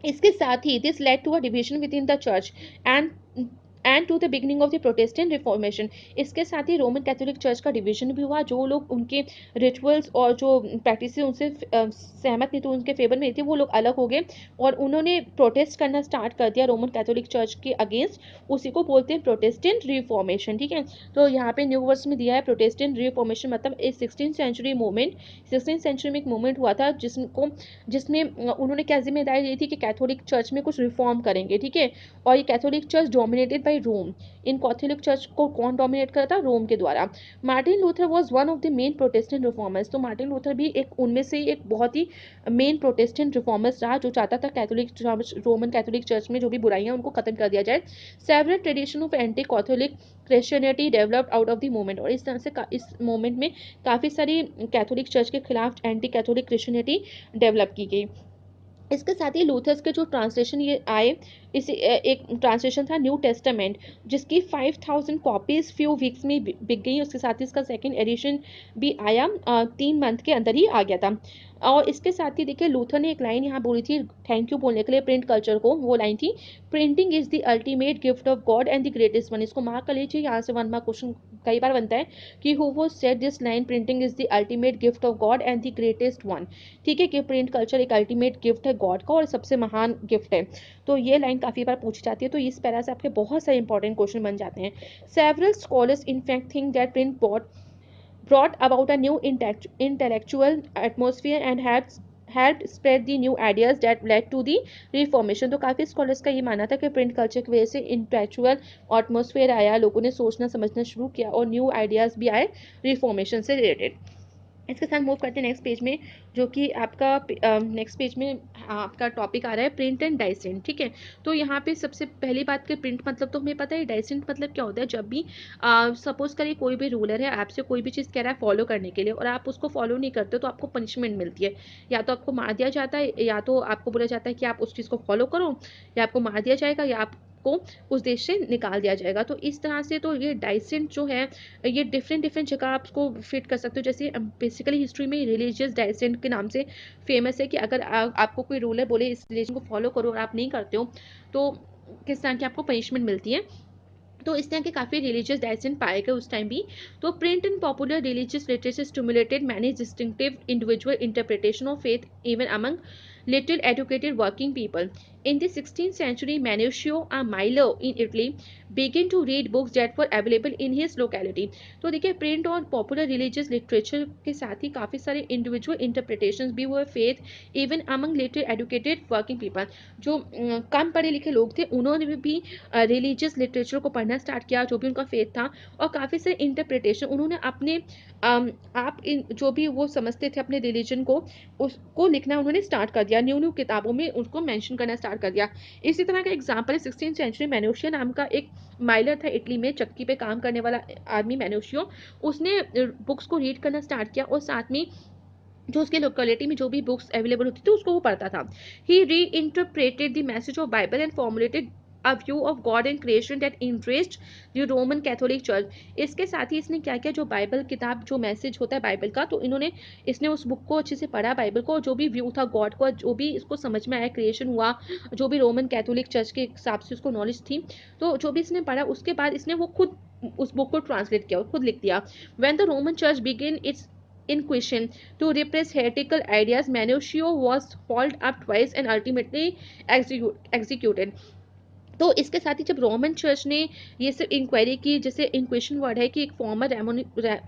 इसके साथ ही this led to a division within the church and to the beginning of the Protestant Reformation. इसके साथ ही रोमन कैथोलिक चर्च का डिवीजन भी हुआ, जो लोग उनके रिचुअल्स और जो प्रैक्टिस उनसे सहमत नहीं थे, उनके फेवर में थे, वो लोग अलग हो गए और उन्होंने प्रोटेस्ट करना स्टार्ट कर दिया रोमन कैथोलिक चर्च के अगेंस्ट। उसी को बोलते हैं प्रोटेस्टेंट रिफॉर्मेशन, ठीक है। तो यहाँ पे न्यू वर्ड्स में दिया है प्रोटेस्टेंट रिफॉर्मेशन मतलब ए 16th century movement. 16th century में एक मूवमेंट हुआ था जिसमें उन्होंने क्या जिम्मेदारी ली थी कि कैथोलिक चर्च में कुछ रिफॉर्म करेंगे, ठीक है। और ये Catholic church dominated by Rome. इन कैथोलिक चर्च को कौन डोमिनेट करता, रोम के द्वारा। Martin Luther was one of the main Protestant reformers. तो मार्टिन लूथर भी एक उनमें से एक बहुत ही मेन प्रोटेस्टेंट रिफॉर्मर्स रहा, जो चाहता था Catholic church, Roman Catholic church में जो भी बुराइयां उनको खत्म कर दिया जाए। Several tradition of anti Catholic Christianity developed out of the movement. और इस तरह से इस मूवमेंट में काफ़ी सारी कैथोलिक चर्च के खिलाफ एंटी कैथोलिक क्रिश्चियनिटी डेवलप की गई। इसके साथ ही लूथर्स के जो ट्रांसलेशन ये आए, इस एक ट्रांसलेशन था न्यू टेस्टामेंट, जिसकी 5000 कॉपीज फ्यू वीक्स में बिक गई। उसके साथ ही इसका सेकंड एडिशन भी आया, 3 मंथ के अंदर ही आ गया था। और इसके साथ ही देखिए लूथर ने एक लाइन यहाँ बोली थी थैंक यू बोलने के लिए प्रिंट कल्चर को। वो लाइन थी, printing is the ultimate gift of God and the greatest one. इसको मार्क कर लीजिए, यहाँ से 1 मार्क क्वेश्चन कई बार बनता है कि हु वो said this line, printing is the ultimate gift of God and the greatest one. ठीक है, कि प्रिंट कल्चर एक अल्टीमेट गिफ्ट है गॉड का और सबसे महान गिफ्ट है। तो ये लाइन काफ़ी बार पूछी जाती है, तो इस पैरा से आपके बहुत सारे इंपॉर्टेंट क्वेश्चन बन जाते हैं। Several scholars in fact think that print brought about a new intellectual atmosphere and had helped spread the new ideas that led to the reformation। तो काफ़ी स्कॉलर्स का ये मानना था कि प्रिंट कल्चर की वजह से इंटेलेक्चुअल एटमोसफेयर आया, लोगों ने सोचना समझना शुरू किया और न्यू आइडियाज़ भी आए रिफॉर्मेशन से रिलेटेड। इसके साथ मूव करते हैं नेक्स्ट पेज में, जो कि आपका नेक्स्ट पेज में आपका टॉपिक आ रहा है प्रिंट एंड डाइसेंट, ठीक है। तो यहाँ पे सबसे पहली बात कि प्रिंट मतलब तो हमें पता है, डाइसेंट मतलब क्या होता है, जब भी सपोज करिए कोई भी रूलर है आपसे कोई भी चीज़ कह रहा है फॉलो करने के लिए और आप उसको फॉलो नहीं करते तो आपको पनिशमेंट मिलती है। या तो आपको मार दिया जाता है, या तो आपको बोला जाता है कि आप उस चीज़ को फॉलो करो, या आपको मार दिया जाएगा, या आपको उस देश से निकाल दिया जाएगा। तो इस तरह से तो ये डाइसेंट जो है ये डिफरेंट डिफरेंट जगह आप उसको फिट कर सकते हो। जैसे बेसिकली हिस्ट्री में रिलीजियस डाइसेंट के नाम से फेमस है कि अगर आपको कोई रूलर बोले इस रिलीजन को फॉलो करो और आप नहीं करते हो तो किस तरह की आपको पनिशमेंट मिलती है। तो इस तरह के काफ़ी रिलीजियस डाइसेंट पाए गए उस टाइम भी। तो print and popular religious literature stimulated many distinctive individual interpretation of faith even among little educated working people. In the 16th century, Manutio, a miller in Italy, began to read books that were available in his locality. तो देखिए print और popular religious literature के साथ ही काफ़ी सारे individual interpretations भी हुए faith even among little educated working people. जो कम पढ़े लिखे लोग थे उन्होंने भी रिलीजियस लिटरेचर को पढ़ना स्टार्ट किया, जो भी उनका फेथ था। और काफ़ी सारे इंटरप्रिटेशन उन्होंने अपने आप इन जो भी वो समझते थे अपने रिलीजन को उसको लिखना उन्होंने स्टार्ट कर दिया, न्यू न्यू किताबों में उसको मेंशन करना स्टार्ट कर दिया। इसी तरह का एग्जांपल है 16th सेंचुरी मैन्यूशियो नाम का एक माइलर था इटली में, चक्की पे काम करने वाला आदमी मैन्यूशियो। उसने बुक्स को रीड करना स्टार्ट किया और साथ में जो उसके लोकेलिटी में जो भी बुक्स अवेलेबल होती थी उसको वो पढ़ता था। ही री interpreted the message of Bible and formulated a view of God and creation that interest the Roman Catholic church. इसके साथ ही इसने क्या किया, जो बाइबल किताब जो मैसेज होता है बाइबल का, तो इसने उस बुक को अच्छे से पढ़ा बाइबल को, जो भी व्यू था गॉड को, जो भी इसको समझ में आया क्रिएशन हुआ, जो भी रोमन कैथोलिक चर्च के हिसाब से उसको नॉलेज थी, तो जो भी इसने पढ़ा उसके बाद इसने वो खुद उस बुक को ट्रांसलेट किया और खुद लिख दिया। When the Roman church begin it's inquisition to repress heretical ideas, Manutio was hauled up twice and ultimately executed. तो इसके साथ ही जब रोमन चर्च ने ये सब इंक्वायरी की, जैसे इंक्वेशन वर्ड है कि एक फॉर्मर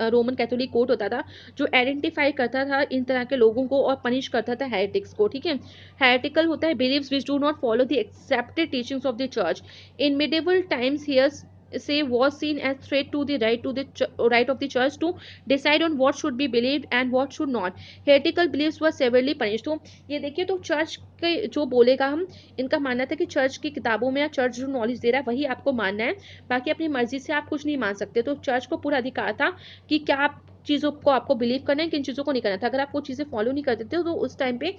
रोमन कैथोलिक कोर्ट होता था जो आइडेंटिफाई करता था इन तरह के लोगों को और पनिश करता था हेरेटिक्स को, ठीक है। हेरेटिकल होता है believes which do not follow the accepted teachings of the church in medieval times here say was seen as threat to the right of the church to decide on what should be believed and what should not. Heretical beliefs were severely punished. तो ये देखिए, तो church के जो बोलेगा, हम इनका मानना था कि चर्च की किताबों में या चर्च जो नॉलेज दे रहा है वही आपको मानना है, बाकी अपनी मर्जी से आप कुछ नहीं मान सकते। तो चर्च को पूरा अधिकार था कि क्या आप चीज़ों को आपको बिलीव करना है, किन चीज़ों को नहीं करना था। अगर आप वो चीज़ें फॉलो नहीं करते थे तो उस टाइम पे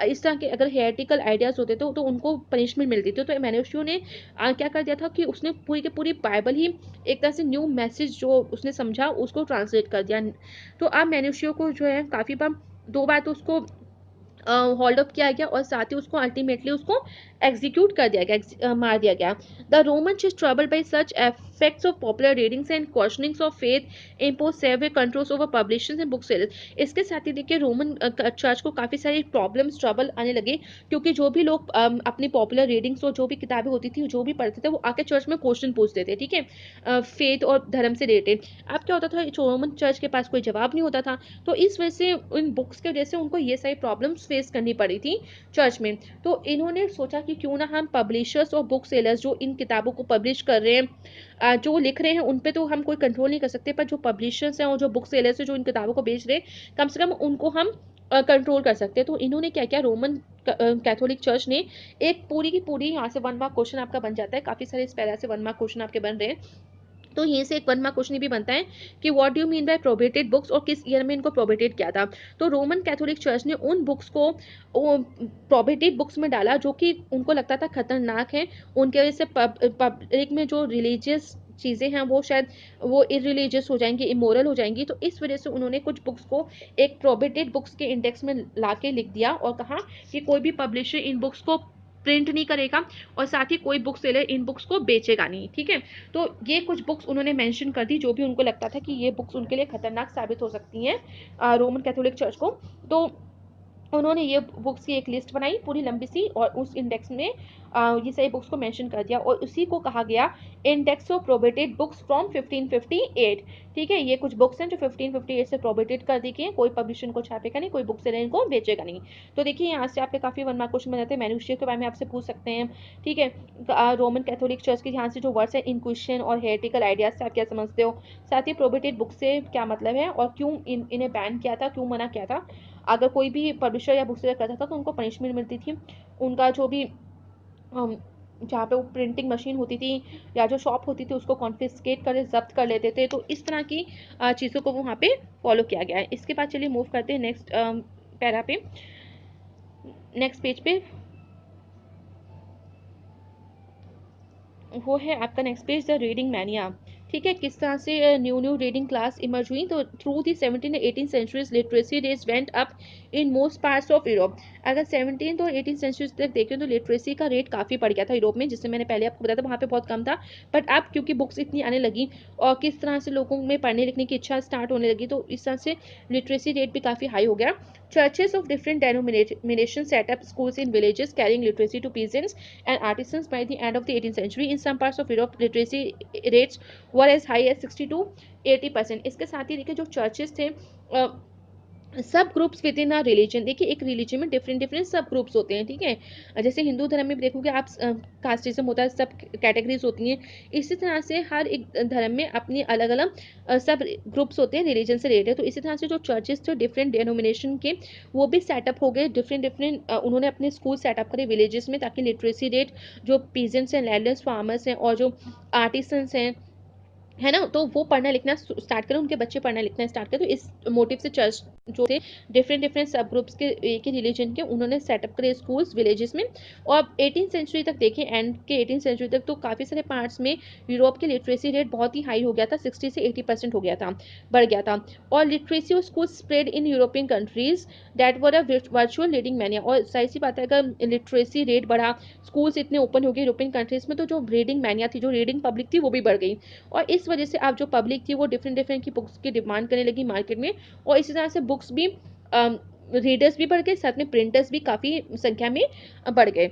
इस तरह के अगर हेरेटिकल आइडियाज होते थे तो उनको पनिशमेंट मिलती थी। तो मैन्युशियो ने क्या कर दिया था कि उसने पूरी की पूरी बाइबल ही एक तरह से न्यू मैसेज जो उसने समझा उसको ट्रांसलेट कर दिया। तो अब मैन्युशियो को जो है काफ़ी बार, 2 बार तो उसको होल्ड अप किया गया और साथ ही उसको अल्टीमेटली उसको एग्जीक्यूट कर दिया गया, मार दिया गया। The Roman is troubled by such effects of popular readings and questionings of faith impose severe controls over publishers and book sellers. इसके साथ ही देखिए रोमन चर्च को काफ़ी सारी प्रॉब्लम्स ट्रबल आने लगे, क्योंकि जो भी लोग अपनी पॉपुलर रीडिंग्स और जो भी किताबें होती थी जो भी पढ़ते थे वो आके चर्च में क्वेश्चन पूछते थे, ठीक है, फेथ और धर्म से रिलेटेड। अब क्या होता था, रोमन चर्च के पास कोई जवाब नहीं होता था, तो इस वजह से इन बुक्स की वजह से उनको ये सारी प्रॉब्लम्स फेस करनी पड़ी थी चर्च में। तो इन्होंने सोचा कि क्यों ना हम पब्लिशर्स और बुक सेलर्स जो इन किताबों को पब्लिश कर रहे हैं, जो लिख रहे हैं उन पे तो हम कोई कंट्रोल नहीं कर सकते, पर जो पब्लिशर्स हैं और जो बुक सेलर्स हैं जो इन किताबों को बेच रहे हैं, कम से कम उनको हम कंट्रोल कर सकते हैं। तो इन्होंने क्या किया, रोमन कैथोलिक चर्च ने एक पूरी की पूरी, यहाँ से 1 मार्क क्वेश्चन आपका बन जाता है, काफ़ी सारे इस पैरा से 1 मार्क क्वेश्चन आपके बन रहे हैं। तो यहीं से एक 1 मार्क क्वेश्चन भी बनता है कि what do you mean by prohibited books, और किस ईयर में इनको प्रोहिबिटेड किया था। तो रोमन कैथोलिक चर्च ने उन बुक्स को प्रोहिबिटेड बुक्स में डाला जो कि उनको लगता था खतरनाक है, उनके वजह से पब्लिक में जो रिलीजियस चीज़ें हैं वो शायद वो इरिलीजियस हो जाएंगी, इमोरल हो जाएंगी। तो इस वजह से उन्होंने कुछ बुक्स को एक प्रोहिबिटेड बुक्स के इंडेक्स में ला के लिख दिया और कहा कि कोई भी पब्लिशर इन बुक्स को प्रिंट नहीं करेगा और साथ ही कोई बुक सेलर इन बुक्स को बेचेगा नहीं, ठीक है। तो ये कुछ बुक्स उन्होंने मेंशन कर दी जो भी उनको लगता था कि ये बुक्स उनके लिए खतरनाक साबित हो सकती हैं रोमन कैथोलिक चर्च को। तो उन्होंने ये बुक्स की एक लिस्ट बनाई पूरी लंबी सी और उस इंडेक्स में ये सही बुक्स को मेंशन कर दिया और उसी को कहा गया index of prohibited books from 1558, ठीक है। ये कुछ बुक्स हैं जो 1558 से प्रोहिबिटेड कर दी गई हैं, कोई पब्लिशर इनको छापेगा नहीं, कोई बुक सेलर इनको बेचेगा नहीं। तो देखिए यहाँ से आपके काफ़ी 1 मार्क क्वेश्चन बन जाते हैं, मैन्युस्क्रिप्ट के बारे में आपसे पूछ सकते हैं, ठीक है। रोमन कैथोलिक चर्च के यहाँ से जो वर्ड्स है इंक्विजिशन और हेरेटिकल आइडियाज से आप क्या समझते हो, साथ ही प्रोहिबिटेड बुक से क्या मतलब है और क्यों इन्हें बैन किया था, क्यों मना किया था। अगर कोई भी पब्लिशर या बुक सेलर करता था तो उनको पनिशमेंट मिलती थी, उनका जो भी जहाँ पे वो प्रिंटिंग मशीन होती थी या जो शॉप होती थी उसको कॉन्फिस्केट कर जब्त कर लेते थे। तो इस तरह की चीज़ों को वहाँ पे फॉलो किया गया है। इसके बाद चलिए मूव करते हैं नेक्स्ट पैरा पे, नेक्स्ट पेज पे। वो है आपका next page, the reading mania, ठीक है। किस तरह से new new reading class emerge हुई। तो through the 17 and 18 centuries literacy rates went up in most parts of Europe. अगर 17 और 18 सेंचुरी तक देखें तो लिटरेसी का रेट काफ़ी बढ़ गया था यूरोप में, जिससे मैंने पहले आपको बताया था वहाँ पे बहुत कम था। बट अब क्योंकि बुक्स इतनी आने लगी और किस तरह से लोगों में पढ़ने लिखने की इच्छा स्टार्ट होने लगी, तो इस तरह से लिटरेसी रेट भी काफ़ी हाई हो गया। Churches of different denominations set up schools in villages carrying literacy to peasants and artisans by the end of the 18th century. In some parts of Europe, literacy rates were as high as 60 to 80%. इसके साथ ही देखिए जो churches थे, सब groups with in a religion, देखिए एक religion में डिफरेंट डिफरेंट सब ग्रुप्स होते हैं, ठीक है। जैसे हिंदू धर्म में भी देखोगे आप कास्टिज्म होता है, सब कैटेगरीज होती हैं। इसी तरह से हर एक धर्म में अपनी अलग अलग सब ग्रुप्स होते हैं रिलीजन से रिलेटेड। तो इसी तरह से जो चर्चेस थे डिफरेंट डेनोमिनेशन के वो भी सेटअप हो गए, डिफरेंट डिफरेंट उन्होंने अपने स्कूल सेटअप करे विलेजेस में, ताकि लिटरेसी रेट जो पीजेंट्स हैं, लैंडलेस फार्मर्स हैं और जो आर्टिसंस हैं, है ना, तो वो पढ़ना लिखना स्टार्ट करें, उनके बच्चे पढ़ना लिखना स्टार्ट करें। तो इस मोटिव से चर्च जो थे डिफरेंट डिफरेंट सब ग्रुप्स के एक ही रिलीजन के उन्होंने सेटअप करे स्कूल्स विलेजेस में। और 18 सेंचुरी तक देखें, एंड के 18 सेंचुरी तक तो काफ़ी सारे पार्ट्स में यूरोप के लिटरेसी रेट बहुत ही हाई हो गया था, 60 से 80% हो गया था, बढ़ गया था। और लिटरेसी और school spread in European countries that were a virtual reading mania. और जाहिर सी बात है अगर लिटरेसी रेट बढ़ा, स्कूल्स इतने ओपन हो गए यूरोपियन कंट्रीज में, तो जो रीडिंग मैनिया थी, जो रीडिंग पब्लिक थी वो भी बढ़ गई। और इस वजह से आप जो पब्लिक थी वो डिफरेंट डिफरेंट की बुक्स की डिमांड करने लगी मार्केट में। और इसी तरह से बुक्स भी रीडर्स भी बढ़ गए, साथ में प्रिंटर्स भी काफ़ी संख्या में बढ़ गए।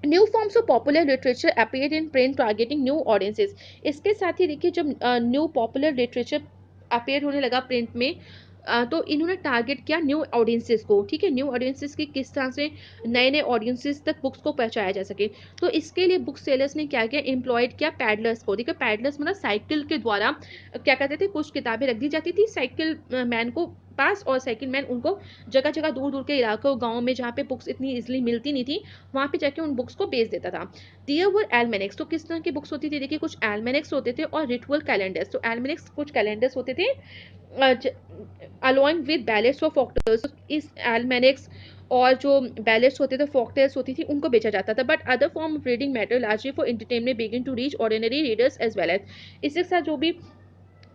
New forms of popular literature appear in print targeting new audiences. इसके साथ ही देखिए जब न्यू पॉपुलर लिटरेचर अपीयर होने लगा प्रिंट में, तो इन्होंने टारगेट किया न्यू ऑडियंसेस को, ठीक है, न्यू ऑडियंसेस की किस तरह से नए नए ऑडियंसेस तक बुक्स को पहुंचाया जा सके। तो इसके लिए बुक सेलर्स ने क्या किया, एम्प्लॉयड किया पैडलर्स को। देखिए पैडलर्स मतलब साइकिल के द्वारा क्या करते थे, कुछ किताबें रख दी जाती थी साइकिल मैन को पास, और साइकिल मैन उनको जगह जगह दूर दूर के इलाकों गाँव में जहाँ पे बुक्स इतनी इजिली मिलती नहीं थी वहाँ पे जाके उन बुक्स को बेच देता था। दियर वर एल्मेनेक्स, तो किस तरह की बुक्स होती थी, देखिए कुछ एल्मेनेक्स होते थे और रिचुअल कैलेंडर्स। तो एल्मेनेक्स कुछ कैलेंडर्स होते थे अलोइंग विद बैलेट्स ऑफ फॉक्टर्स। इस एल्मेनेक्स और जो बैलेट्स होते थे, फॉक्टर्स होती थी, उनको बेचा जाता था। But other form of reading matter largely for entertainment begin to reach ordinary readers as well as. इसके साथ जो भी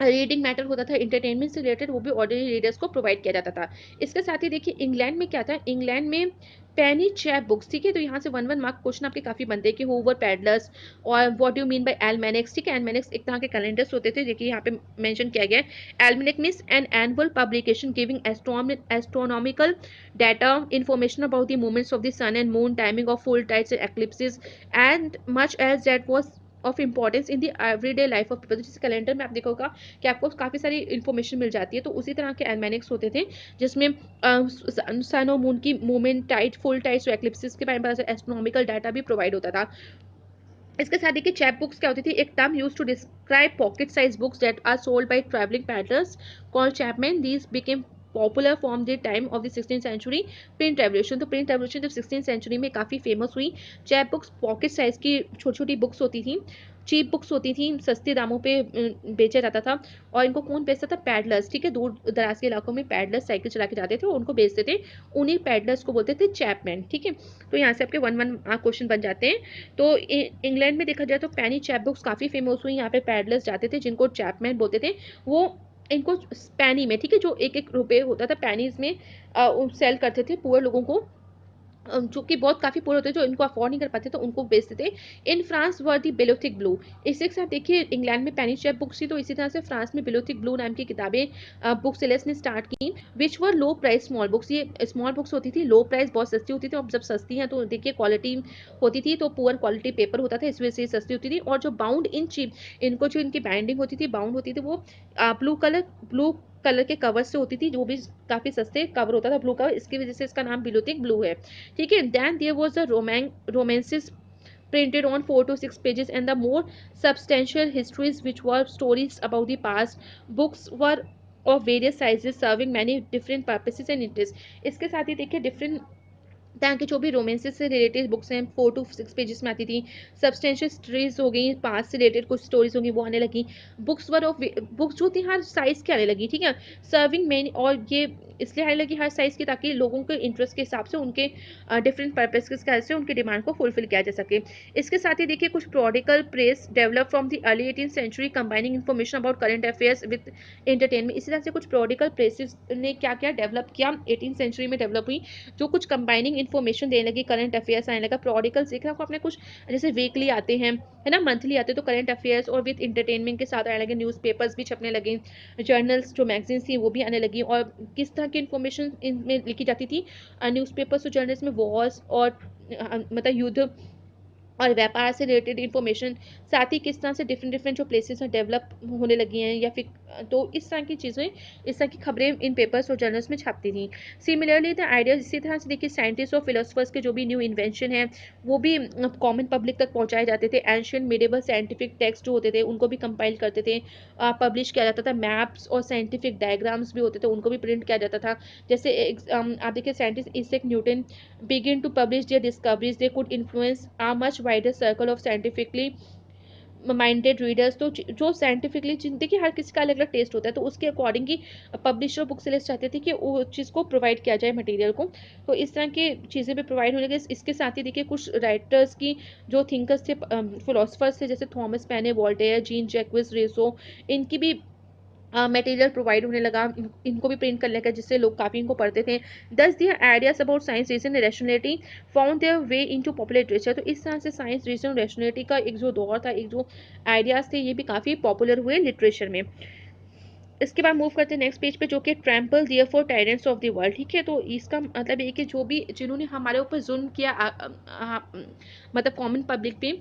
रीडिंग मैटर होता था इंटरटेनमेंट से रिलेटेड, वो भी ऑर्डिनरी रीडर्स को प्रोवाइड किया जाता था। इसके साथ ही देखिए इंग्लैंड में क्या था, इंग्लैंड में पेनी चैप बुक्स, ठीक है, तो यहाँ से 1 1 मार्क क्वेश्चन आपके काफी बनते हैं कि हु वर पैडलर्स और व्हाट डू मीन बाय एल्मेनेक्स। ठीक है, एल्मेनेक्स एक तरह के कैलेंडर्स होते थे, देखिए यहाँ पे मेंशन किया गया है। Almanac means an annual publication giving astronomical data, information about the movements of the sun and moon, timing of full tides and eclipses, and much else that was of importance in the everyday life of people. जिस calendar में आप देखोगा कि आपको काफ़ी सारी information मिल जाती है, तो उसी तरह के एल्मेनिक्स होते थे जिसमें सन और मून की मूवमेंट, टाइड, फुल टाइड्स और एक्लिप्सिस के बारे में एस्ट्रोनॉमिकल डाटा भी प्रोवाइड होता था। इसके साथ देखिए चैप बुक्स क्या होती थी, एक term use to describe pocket size books that are sold by travelling pedlars called chapman. These became popular from the time of the 16th century print revolution. तो प्रिंट रेवोल्यूशन जब 16th century में काफ़ी famous हुई। Chap books pocket size की छोटी छोटी books होती थी, चीप बुक्स होती थी, सस्ते दामों पे बेचा जाता था। और इनको कौन बेचता था, पैडलर्स, ठीक है, दूर दराज के इलाकों में पैडलर्स साइकिल चला के जाते थे और उनको बेचते थे। उन्हीं पैडलर्स को बोलते थे चैपमैन। ठीक है, तो यहाँ से आपके 1 1 क्वेश्चन बन जाते हैं। तो इंग्लैंड में देखा जाए तो पेनी चैप बुक्स काफ़ी फेमस हुई। यहाँ पे पैडलर्स जाते थे जिनको चैपमैन बोलते थे। वो इनको पैनी में, ठीक है, जो 1 1 रुपये होता था पैनीज में सेल करते थे पुअर लोगों को, जो कि बहुत काफ़ी पुअर होते हैं, जो इनको अफोर्ड नहीं कर पाते तो उनको बेचते थे। In France were the Bibliotheque Bleue. इसी के साथ देखिए इंग्लैंड में पेनी चैप बुक्स थी, तो इसी तरह से फ्रांस में बेलोथिक ब्लू नाम की किताबें बुक सेलर्स ने स्टार्ट की। विच वर लो प्राइस स्मॉल बुक्स। ये स्मॉल बुक्स होती थी, लो प्राइस, बहुत सस्ती होती थी। और जब सस्ती हैं तो देखिए क्वालिटी होती थी, तो पुअर क्वालिटी पेपर होता था, इस वजह से सस्ती होती थी। और जो बाउंड इन चीप, इनको जो इनकी बाइंडिंग होती थी, बाउंड होती थी, वो ब्लू कलर के कवर से होती थी, जो भी काफ़ी सस्ते कवर होता था, ब्लू कवर, इसकी वजह से इसका नाम बिलोथिक ब्लू है। ठीक है, then there was the romances printed on 4 to 6 pages and the more substantial histories which were stories about the past. Books were of various sizes serving many different purposes and interests. इसके साथ ही देखिए different तरह के जो भी romances से related books हैं 4 to 6 पेजेस में आती थी। सब्सटेंशियल स्टोरीज हो गई, पास से रिलेटेड कुछ स्टोरीज होंगी वो आने लगी। बुक्स जो थी हर साइज़ की आने लगी, ठीक है, सर्विंग मेन, और ये इसलिए आने लगी हर साइज़ की ताकि लोगों के इंटरेस्ट के हिसाब से उनके डिफरेंट पर्पज़ के हिसाब से उनकी डिमांड को फुलफिल किया जा सके। इसके साथ ही देखिए कुछ periodical press develop from the early 18th century combining information about current affairs with entertainment. इसी तरह से कुछ प्रोडिकल प्रेसेस ने क्या क्या डेवलप किया, 18th सेंचुरी में डेवलप हुई, जो कुछ कंबाइनिंग इन्फॉर्मेशन देने लगी, करंट अफेयर्स आने लगा। प्रोडिकल्स देख रहा आपने कुछ जैसे वीकली आते हैं, है ना, मंथली आते हैं, तो करंट अफेयर्स और विद इंटरटेनमेंट के साथ आने लगे। न्यूज़पेपर्स भी छपने लगे, जर्नल्स जो मैगजीन्स थी वो भी आने लगी। और किस तरह की इन्फॉर्मेशन इनमें लिखी जाती थी, न्यूज़पेपर्स और जर्नल्स में वॉर्स और मतलब युद्ध और व्यापार से रिलेटेड इन्फॉर्मेशन, साथ ही किस तरह से डिफरेंट डिफरेंट जो प्लेसेस हैं डेवलप होने लगी हैं, या फिर तो इस तरह की चीज़ें, इस तरह की खबरें इन पेपर्स और जर्नल्स में छपती थी। सिमिलरली द आइडियाज, इसी तरह से देखिए साइंटिस्ट और फिलोसफर्स के जो भी न्यू इन्वेंशन है वो भी कॉमन पब्लिक तक पहुंचाए जाते थे। एंशियंट मिडेवल साइंटिफिक टेक्स्ट जो होते थे उनको भी कंपाइल करते थे, पब्लिश किया जाता था। मैप्स और साइंटिफिक डायग्राम्स भी होते थे, उनको भी प्रिंट किया जाता था। जैसे आप देखिए scientist Isaac Newton begin to publish their discoveries, they could influence a much wider circle of scientifically minded readers. तो जो साइंटिफिकली देखिए हर किसी का अलग अलग टेस्ट होता है, तो उसके अकॉर्डिंग ही पब्लिशर बुक सेलर्स चाहते थे कि वो चीज़ को प्रोवाइड किया जाए मटेरियल को। तो इस तरह की चीज़ें भी प्रोवाइड होने लगे। इसके साथ ही देखिए कुछ राइटर्स की जो थिंकर्स थे, फिलोसफर्स थे, जैसे थॉमस पेने, वॉल्टेयर, जीन जैक्विस रेसो, इनकी भी मटेरियल प्रोवाइड होने लगा, इनको भी प्रिंट करने लगा, जिससे लोग काफ़ी इनको पढ़ते थे। Thus their ideas about science reason rationality found their way into popular literature. तो इस तरह से साइंस रीजन और रैशनलिटी का एक जो दौर था, एक जो आइडियाज़ थे, ये भी काफ़ी पॉपुलर हुए लिटरेचर में। इसके बाद मूव करते हैं नेक्स्ट पेज पे, जो कि trample therefore tyrants of the world. ठीक है, तो इसका मतलब ये कि जो भी जिन्होंने हमारे ऊपर जुल्म किया मतलब कॉमन पब्लिक पे,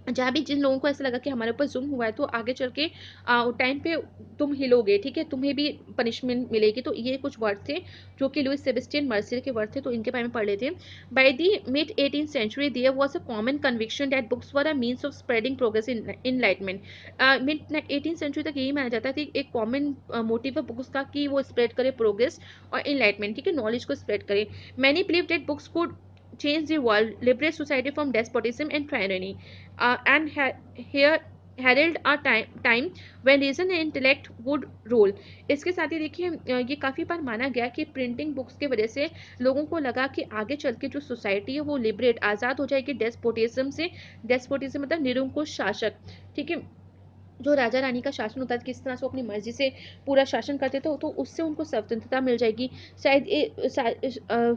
जहाँ भी जिन लोगों को ऐसा लगा कि हमारे ऊपर जुल्म हुआ है, तो आगे चल के टाइम पे तुम हिलोगे, ठीक है, तुम्हें भी पनिशमेंट मिलेगी। तो ये कुछ वर्ड थे जो कि लुइस सेबेस्टियन मर्सियर के वर्ड थे, तो इनके बारे में पढ़ लेते हैं। By the mid 18th century there was a common conviction that books were a means of spreading progress in enlightenment. Mid 18th century तक यही माना जाता था कि एक कॉमन मोटिव है बुक्स का कि वो स्प्रेड करे प्रोग्रेस और इनलाइटमेंट, ठीक है, नॉलेज को स्प्रेड करे। Many believe that books could change the world, liberate society from despotism and tyranny, and here herald a time when reason and intellect would rule। इसके साथ ही देखिए ये काफ़ी बार माना गया कि प्रिंटिंग बुक्स की वजह से लोगों को लगा कि आगे चल के जो सोसाइटी है वो लिबरेट, आज़ाद हो जाएगी डेस्पोटिज्म से। डेस्पोटिज्म मतलब निरंकुश शासक, ठीक है, जो राजा रानी का शासन होता था, किस तरह से वो अपनी मर्जी से पूरा शासन करते थे, तो उससे उनको स्वतंत्रता मिल जाएगी। शायद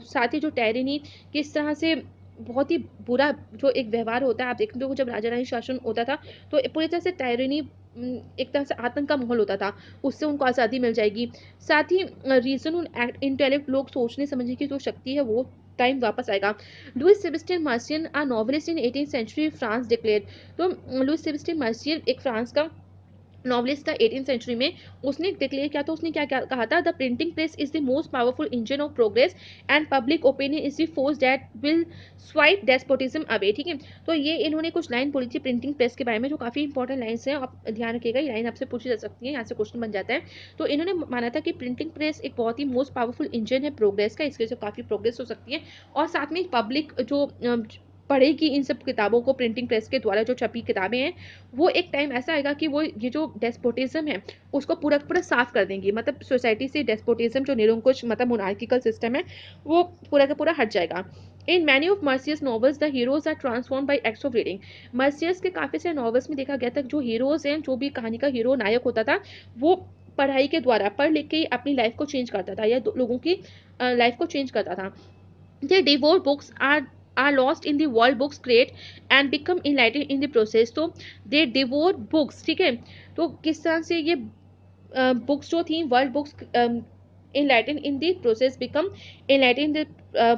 साथ ही जो टायरेनी, किस तरह से बहुत ही बुरा जो एक व्यवहार होता है, आप देखते हो जब राजा रानी शासन होता था तो पूरी तरह से टायरेनी, एक तरह से आतंक का माहौल होता था, उससे उनको आज़ादी मिल जाएगी। साथ ही रीजन और इंटेलेक्ट, लोग सोचने समझने की जो शक्ति है वो टाइम वापस आएगा। लुइस सेबेस्टियन मार्सियन अ नॉवेलिस्ट इन 18th सेंचुरी फ्रांस डिक्लेयर। तो लुइस सेबेस्टियन मार्सियन एक फ्रांस का नॉवलिस्ट था 18th सेंचुरी में। उसने डिक्लेयर किया, तो उसने क्या क्या कहा था, the printing press is the most powerful engine of progress and public opinion is the force that will swipe despotism away. ठीक है, तो ये इन्होंने कुछ लाइन बोली थी प्रिंटिंग प्रेस के बारे में, जो काफ़ी इंपॉर्टेंट लाइन्स हैं, आप ध्यान रखिएगा, ये लाइन आपसे पूछी जा सकती है, यहाँ से क्वेश्चन बन जाता है। तो इन्होंने माना था कि प्रिंटिंग प्रेस एक बहुत ही मोस्ट पावरफुल इंजन है प्रोग्रेस का, इसके से काफ़ी प्रोग्रेस हो सकती है। और साथ में पब्लिक जो पढ़ेगी इन सब किताबों को, प्रिंटिंग प्रेस के द्वारा जो छपी किताबें हैं, वो एक टाइम ऐसा आएगा कि वो ये जो डेस्पोटिज्म है उसको पूरा पूरा साफ कर देंगी, मतलब सोसाइटी से डेस्पोटिज्म जो निरंकुश मतलब मोनार्किकल सिस्टम है वो पूरा का पूरा हट जाएगा। In many of Mercier's novels the heroes are transform by acts of reading. Mercier's के काफ़ी सारे नॉवेल्स में देखा गया था जो हीरोज हैं, जो भी कहानी का हीरो नायक होता था, वो पढ़ाई के द्वारा पढ़ लिख के ही अपनी लाइफ को चेंज करता था या लोगों की लाइफ को चेंज करता था। They devour books are lost in the world books create and become enlightened in the process। तो they devour books, ठीक है, तो किस तरह से ये बुक्स जो थी world books enlighten in the process become enlighten in the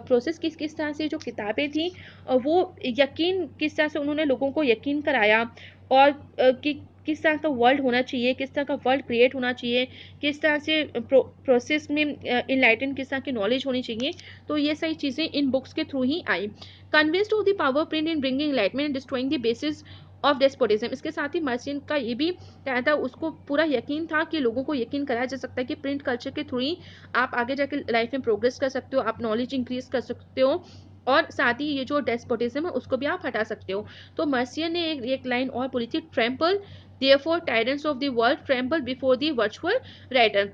process, किस किस तरह से जो किताबें थी वो यकीन, किस तरह से उन्होंने लोगों को यकीन कराया, और कि किस तरह का वर्ल्ड होना चाहिए, किस तरह का वर्ल्ड क्रिएट होना चाहिए, किस तरह से प्रोसेस में इनलाइटन किस तरह की नॉलेज होनी चाहिए। तो ये सारी चीज़ें इन बुक्स के through he I. Convinced of the power print in bringing enlightenment and destroying the basis of despotism. इसके साथ ही मर्सियन का ये भी कहना था, उसको पूरा यकीन था कि लोगों को यकीन कराया जा सकता है कि प्रिंट कल्चर के थ्रू ही आप आगे जाके लाइफ में प्रोग्रेस कर सकते हो, आप नॉलेज इंक्रीज कर सकते हो, और साथ ही ये जो डेस्पोटिज्म है उसको भी आप हटा सकते हो। तो मर्सियन ने एक लाइन और बोली थी, trample therefore tyrants of the world, trample before the virtual writer,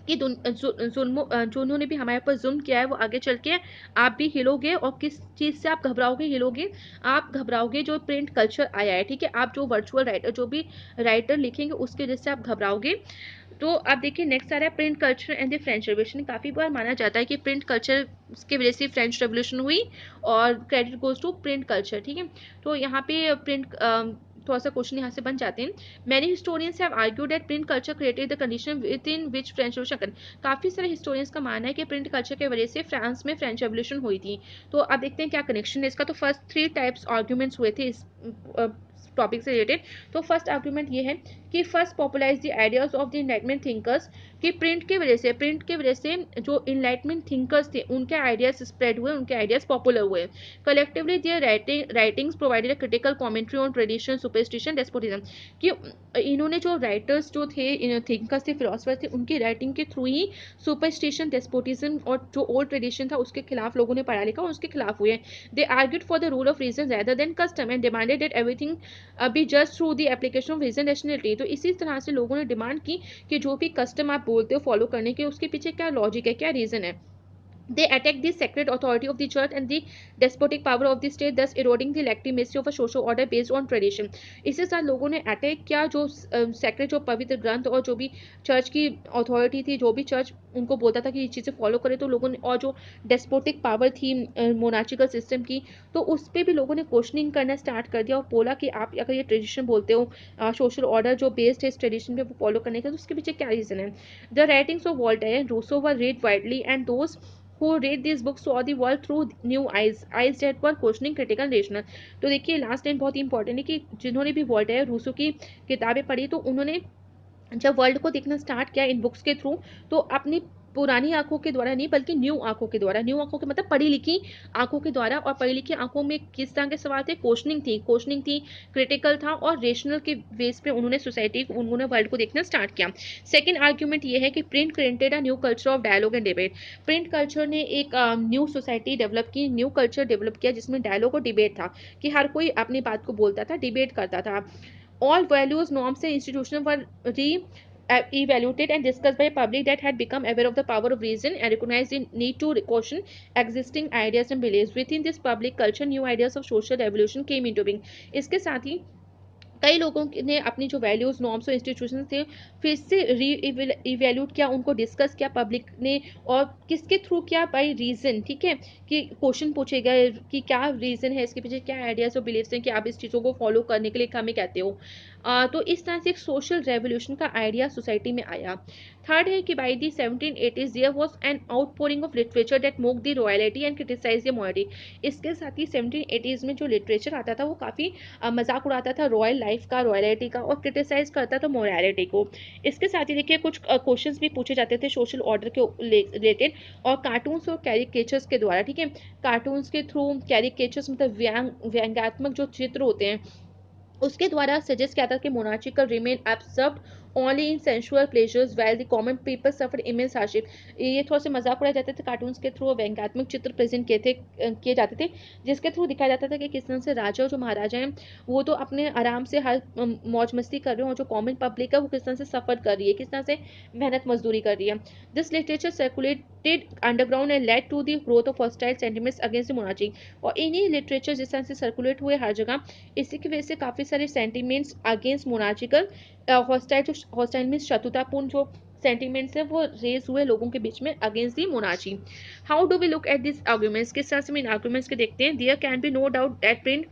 कि जो उन्होंने भी हमारे ऊपर जुल्म किया है वो आगे चल के आप भी हिलोगे। और किस चीज़ से आप घबराओगे, हिलोगे, आप घबराओगे जो प्रिंट कल्चर आया है, ठीक है, आप जो वर्चुअल राइटर, जो भी राइटर लिखेंगे उसके वजह से आप घबराओगे। तो आप देखिए नेक्स्ट आ रहा है print culture and the French revolution. काफ़ी बार माना जाता है कि प्रिंट कल्चर की वजह से फ्रेंच रेवोल्यूशन हुई, और credit goes to print culture, ठीक है। तो यहाँ पे प्रिंट थोड़ा सा क्वेश्चन यहाँ से बन जाते हैं। Many historians have argued that print culture created the condition with in which French revolution. काफ़ी सारे हिस्टोरियंस का मानना है कि प्रिंट कल्चर की वजह से फ्रांस में फ्रेंच रेवोल्यूशन हुई थी। तो अब देखते हैं क्या कनेक्शन है इसका। तो फर्स्ट 3 टाइप्स आर्ग्यूमेंट्स हुए थे इस टॉपिक से रिलेटेड। तो फर्स्ट आर्ग्यूमेंट ये है कि first popularise the ideas of the enlightenment thinkers, कि प्रिंट के वजह से जो इनलाइटमेंट थिंकर्स थे उनके आइडियाज स्प्रेड हुए, उनके आइडियाज पॉपुलर हुए। Collectively their writings provided a critical commentary on tradition, superstition, despotism, कि इन्होंने जो राइटर्स जो थे, थिंकर्स थे, फिलोसफर थे, उनकी राइटिंग के थ्रू ही सुपरस्टिशन, डेस्पोटिज्म और जो ओल्ड ट्रेडिशन था उसके खिलाफ लोगों ने पढ़ा लिखा और उसके खिलाफ हुए। They argued for the rule of reason rather than custom and demanded that everything be just through the application of reason rationality। तो इसी तरह से लोगों ने डिमांड की कि जो भी कस्टम आप बोलते हो फॉलो करने के, उसके पीछे क्या लॉजिक है, क्या रीज़न है। They attack the sacred authority of the church and the despotic power of the state, thus eroding the legitimacy of a social order based on tradition. इसके साथ लोगों ने अटैक किया जो सेक्रेट, जो पवित्र ग्रंथ और जो भी चर्च की अथॉरिटी थी, जो भी चर्च उनको बोलता था कि ये चीज़ें फॉलो करें, तो लोगों ने, और जो डेस्पोटिक पावर थी मोनार्चिकल सिस्टम की, तो उस पर भी लोगों ने क्वेश्चनिंग करना स्टार्ट कर दिया और बोला कि आप अगर ये ट्रेडिशन बोलते हो, सोशल ऑर्डर जो बेस्ड है इस ट्रेडिशन पे वो फॉलो करने का, तो उसके पीछे क्या रीज़न है. The writings of Voltaire Rousseau were read widely, and those who read these books saw the world through new eyes that were questioning critical rational. तो देखिए लास्ट लाइन बहुत ही इंपॉर्टेंट है कि जिन्होंने भी वोल्टेयर रूसो की किताबें पढ़ी, तो उन्होंने जब वर्ल्ड को देखना स्टार्ट किया इन बुक्स के थ्रू, तो अपनी पुरानी आंखों के द्वारा नहीं, बल्कि न्यू आंखों के द्वारा, न्यू आंखों के मतलब पढ़ी लिखी आंखों के द्वारा, और पढ़ी लिखी आंखों में किस तरह के सवाल थे, क्वेश्चनिंग थी, क्रिटिकल था, और रेशनल के बेस पे उन्होंने वर्ल्ड को देखना स्टार्ट किया. सेकेंड आर्ग्यूमेंट ये है कि print created a new culture of dialogue and debate. Print culture ने एक न्यू सोसाइटी डेवलप की, न्यू कल्चर डेवलप किया जिसमें डायलॉग और डिबेट था, कि हर कोई अपनी बात को बोलता था, डिबेट करता था. All values, norms, and institutions were evaluated and discussed by a public that had become aware of the power of reason and recognized the need to caution existing ideas and beliefs. Within this public culture, new ideas of social revolution came into being. इसके साथ ही कई लोगों ने अपनी जो values, norms और institution थे फिर से री इवेल्यूट किया, उनको डिस्कस किया पब्लिक ने, और किसके थ्रू किया, बाय रीज़न. ठीक है, कि क्वेश्चन पूछे गए कि क्या रीज़न है इसके पीछे, क्या आइडियाज़ और बिलीव्स हैं कि आप इस चीज़ों को फॉलो करने के लिए हमें कहते हो. तो इस तरह से एक सोशल रेवोल्यूशन का आइडिया सोसाइटी में आया. थर्ड है कि by the 1780s there was an outpouring of literature that mock the royalty and criticise the modernity. इसके साथ ही 1780s में जो लिटरेचर आता था वो काफ़ी मजाक उड़ाता था रॉयल लाइफ का, रॉयलिटी का, और क्रिटिसाइज करता था मोरालिटी को. इसके साथ ही देखिए कुछ क्वेश्चंस भी पूछे जाते थे सोशल ऑर्डर के रिलेटेड, और कार्टून्स और कैरिकेचर्स के द्वारा. ठीक है, कार्टून्स के थ्रू, कैरिकेचर्स मतलब व्यंग्यात्मक जो चित्र होते हैं, उसके द्वारा सजेस्ट किया था कि monarchical remain absorbed only in sensual pleasures while the common people suffer immense hardship. ये थोड़ा सा मजाक उड़ाए जाते थे, कार्टून्स के थ्रू व्यंग्यात्मक चित्र प्रेजेंट किए जाते थे, जिसके थ्रू दिखाया जाता था कि किस तरह से राजा और जो महाराजा हैं वो तो अपने आराम से हर मौज मस्ती कर रहे हैं, और जो कॉमन पब्लिक है वो किस तरह से सफ़र कर रही है, किस तरह से मेहनत मजदूरी कर रही है. This literature circulated underground and led to the growth of hostile sentiments against the monarchy. और इन्हीं लिटरेचर जिस तरह से सर्कुलेट हुए हर जगह, इसी की वजह से काफ़ी सारे सेंटिमेंट्स अगेंस्ट मोनार्चिकल हॉस्टाइल मीन्स शत्रुतापूर्ण जो सेंटिमेंट्स है वो रेज हुए लोगों के बीच में against the monarchy. How do we look at this arguments, किस तरह से हम इन आर्ग्यूमेंट्स के देखते हैं. There can be no doubt that print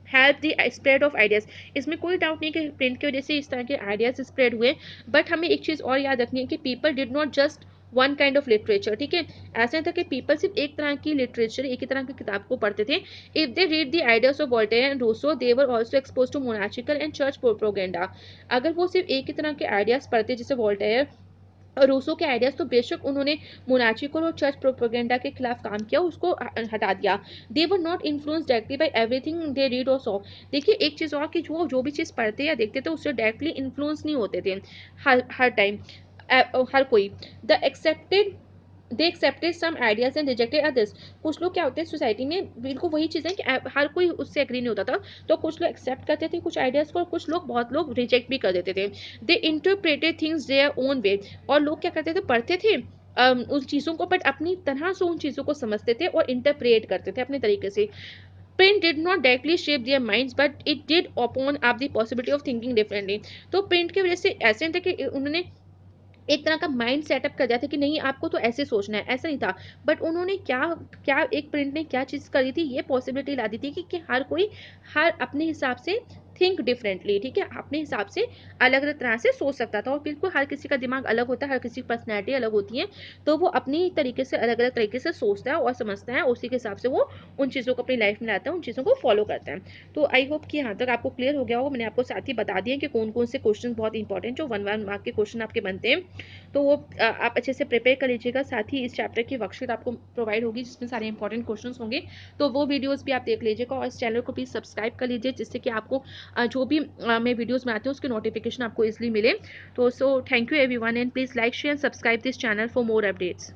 help the spread of ideas. इसमें कोई डाउट नहीं कि प्रिंट की वजह से इस तरह के आइडियाज स्प्रेड हुए, बट हमें एक चीज़ और याद रखनी है कि people did not just one kind of literature. ठीक है, ऐसा नहीं था कि पीपल सिर्फ एक तरह की लिटरेचर, एक ही तरह की किताब को पढ़ते थे. If they read the ideas of Voltaire and Rousseau, they were also expose to monarchical and church propaganda. अगर वो सिर्फ एक ही तरह के आइडियाज पढ़ते जैसे वोल्टेयर और रूसो के आइडियाज, तो बेशक उन्होंने मोनार्चिकल और चर्च प्रोपेगेंडा के खिलाफ काम किया, उसको हटा दिया. They were not influence directly by everything they read और सॉ. देखिए एक चीज़ और कि जो भी चीज़ पढ़ते या देखते थे उससे डायरेक्टली इन्फ्लुएंस नहीं होते थे हर टाइम, हर कोई. The accepted they accepted some ideas and rejected others. कुछ लोग क्या होते हैं सोसाइटी में, बिल्कुल वही चीज़ें कि हर कोई उससे एग्री नहीं होता था, तो कुछ लोग एक्सेप्ट करते थे कुछ आइडियाज़ को, और कुछ लोग, बहुत लोग रिजेक्ट भी कर देते थे. They interpreted things their own way. और लोग क्या करते थे, पढ़ते थे उन चीज़ों को, बट अपनी तरह से उन चीज़ों को समझते थे और इंटरप्रेट करते थे अपने तरीके से. Print did not directly shape their minds, but it did open up the possibility of thinking differently. तो प्रिंट की वजह से ऐसे नहीं था कि उन्होंने एक तरह का माइंड सेटअप कर दिया था कि नहीं आपको तो ऐसे सोचना है, ऐसा नहीं था. बट उन्होंने क्या क्या एक प्रिंट ने क्या चीज़ करी थी, ये पॉसिबिलिटी ला दी थी कि हर कोई हर अपने हिसाब से थिंक डिफरेंटली. ठीक है, अपने हिसाब से अलग अलग तरह से सोच सकता था, और बिल्कुल हर किसी का दिमाग अलग होता है, हर किसी की पर्सनैलिटी अलग होती है, तो वो अपनी तरीके से अलग अलग तरीके से सोचता है और समझता है, उसी के हिसाब से वो उन चीज़ों को अपनी लाइफ में लाता है, उन चीज़ों को फॉलो करता है. तो आई होप कि यहाँ तक आपको क्लियर हो गया होगा. मैंने आपको साथ ही बता दिया कि कौन कौन से क्वेश्चन बहुत इंपॉर्टेंट जो 1 मार्क के क्वेश्चन आपके बनते हैं, तो वो आप अच्छे से प्रिपेयर कर लीजिएगा. साथ ही इस चैप्टर की वर्कशीट आपको प्रोवाइड होगी जिसमें सारे इंपॉर्टेंट क्वेश्चंस होंगे, तो वो वीडियोस भी आप देख लीजिएगा, और इस चैनल को प्लीज़ सब्सक्राइब कर लीजिए जिससे कि आपको जो भी मैं वीडियोस बनाती हूँ उसकी नोटिफिकेशन आपको ईजिली मिले. तो so thank you everyone, and please like share subscribe this channel for more updates.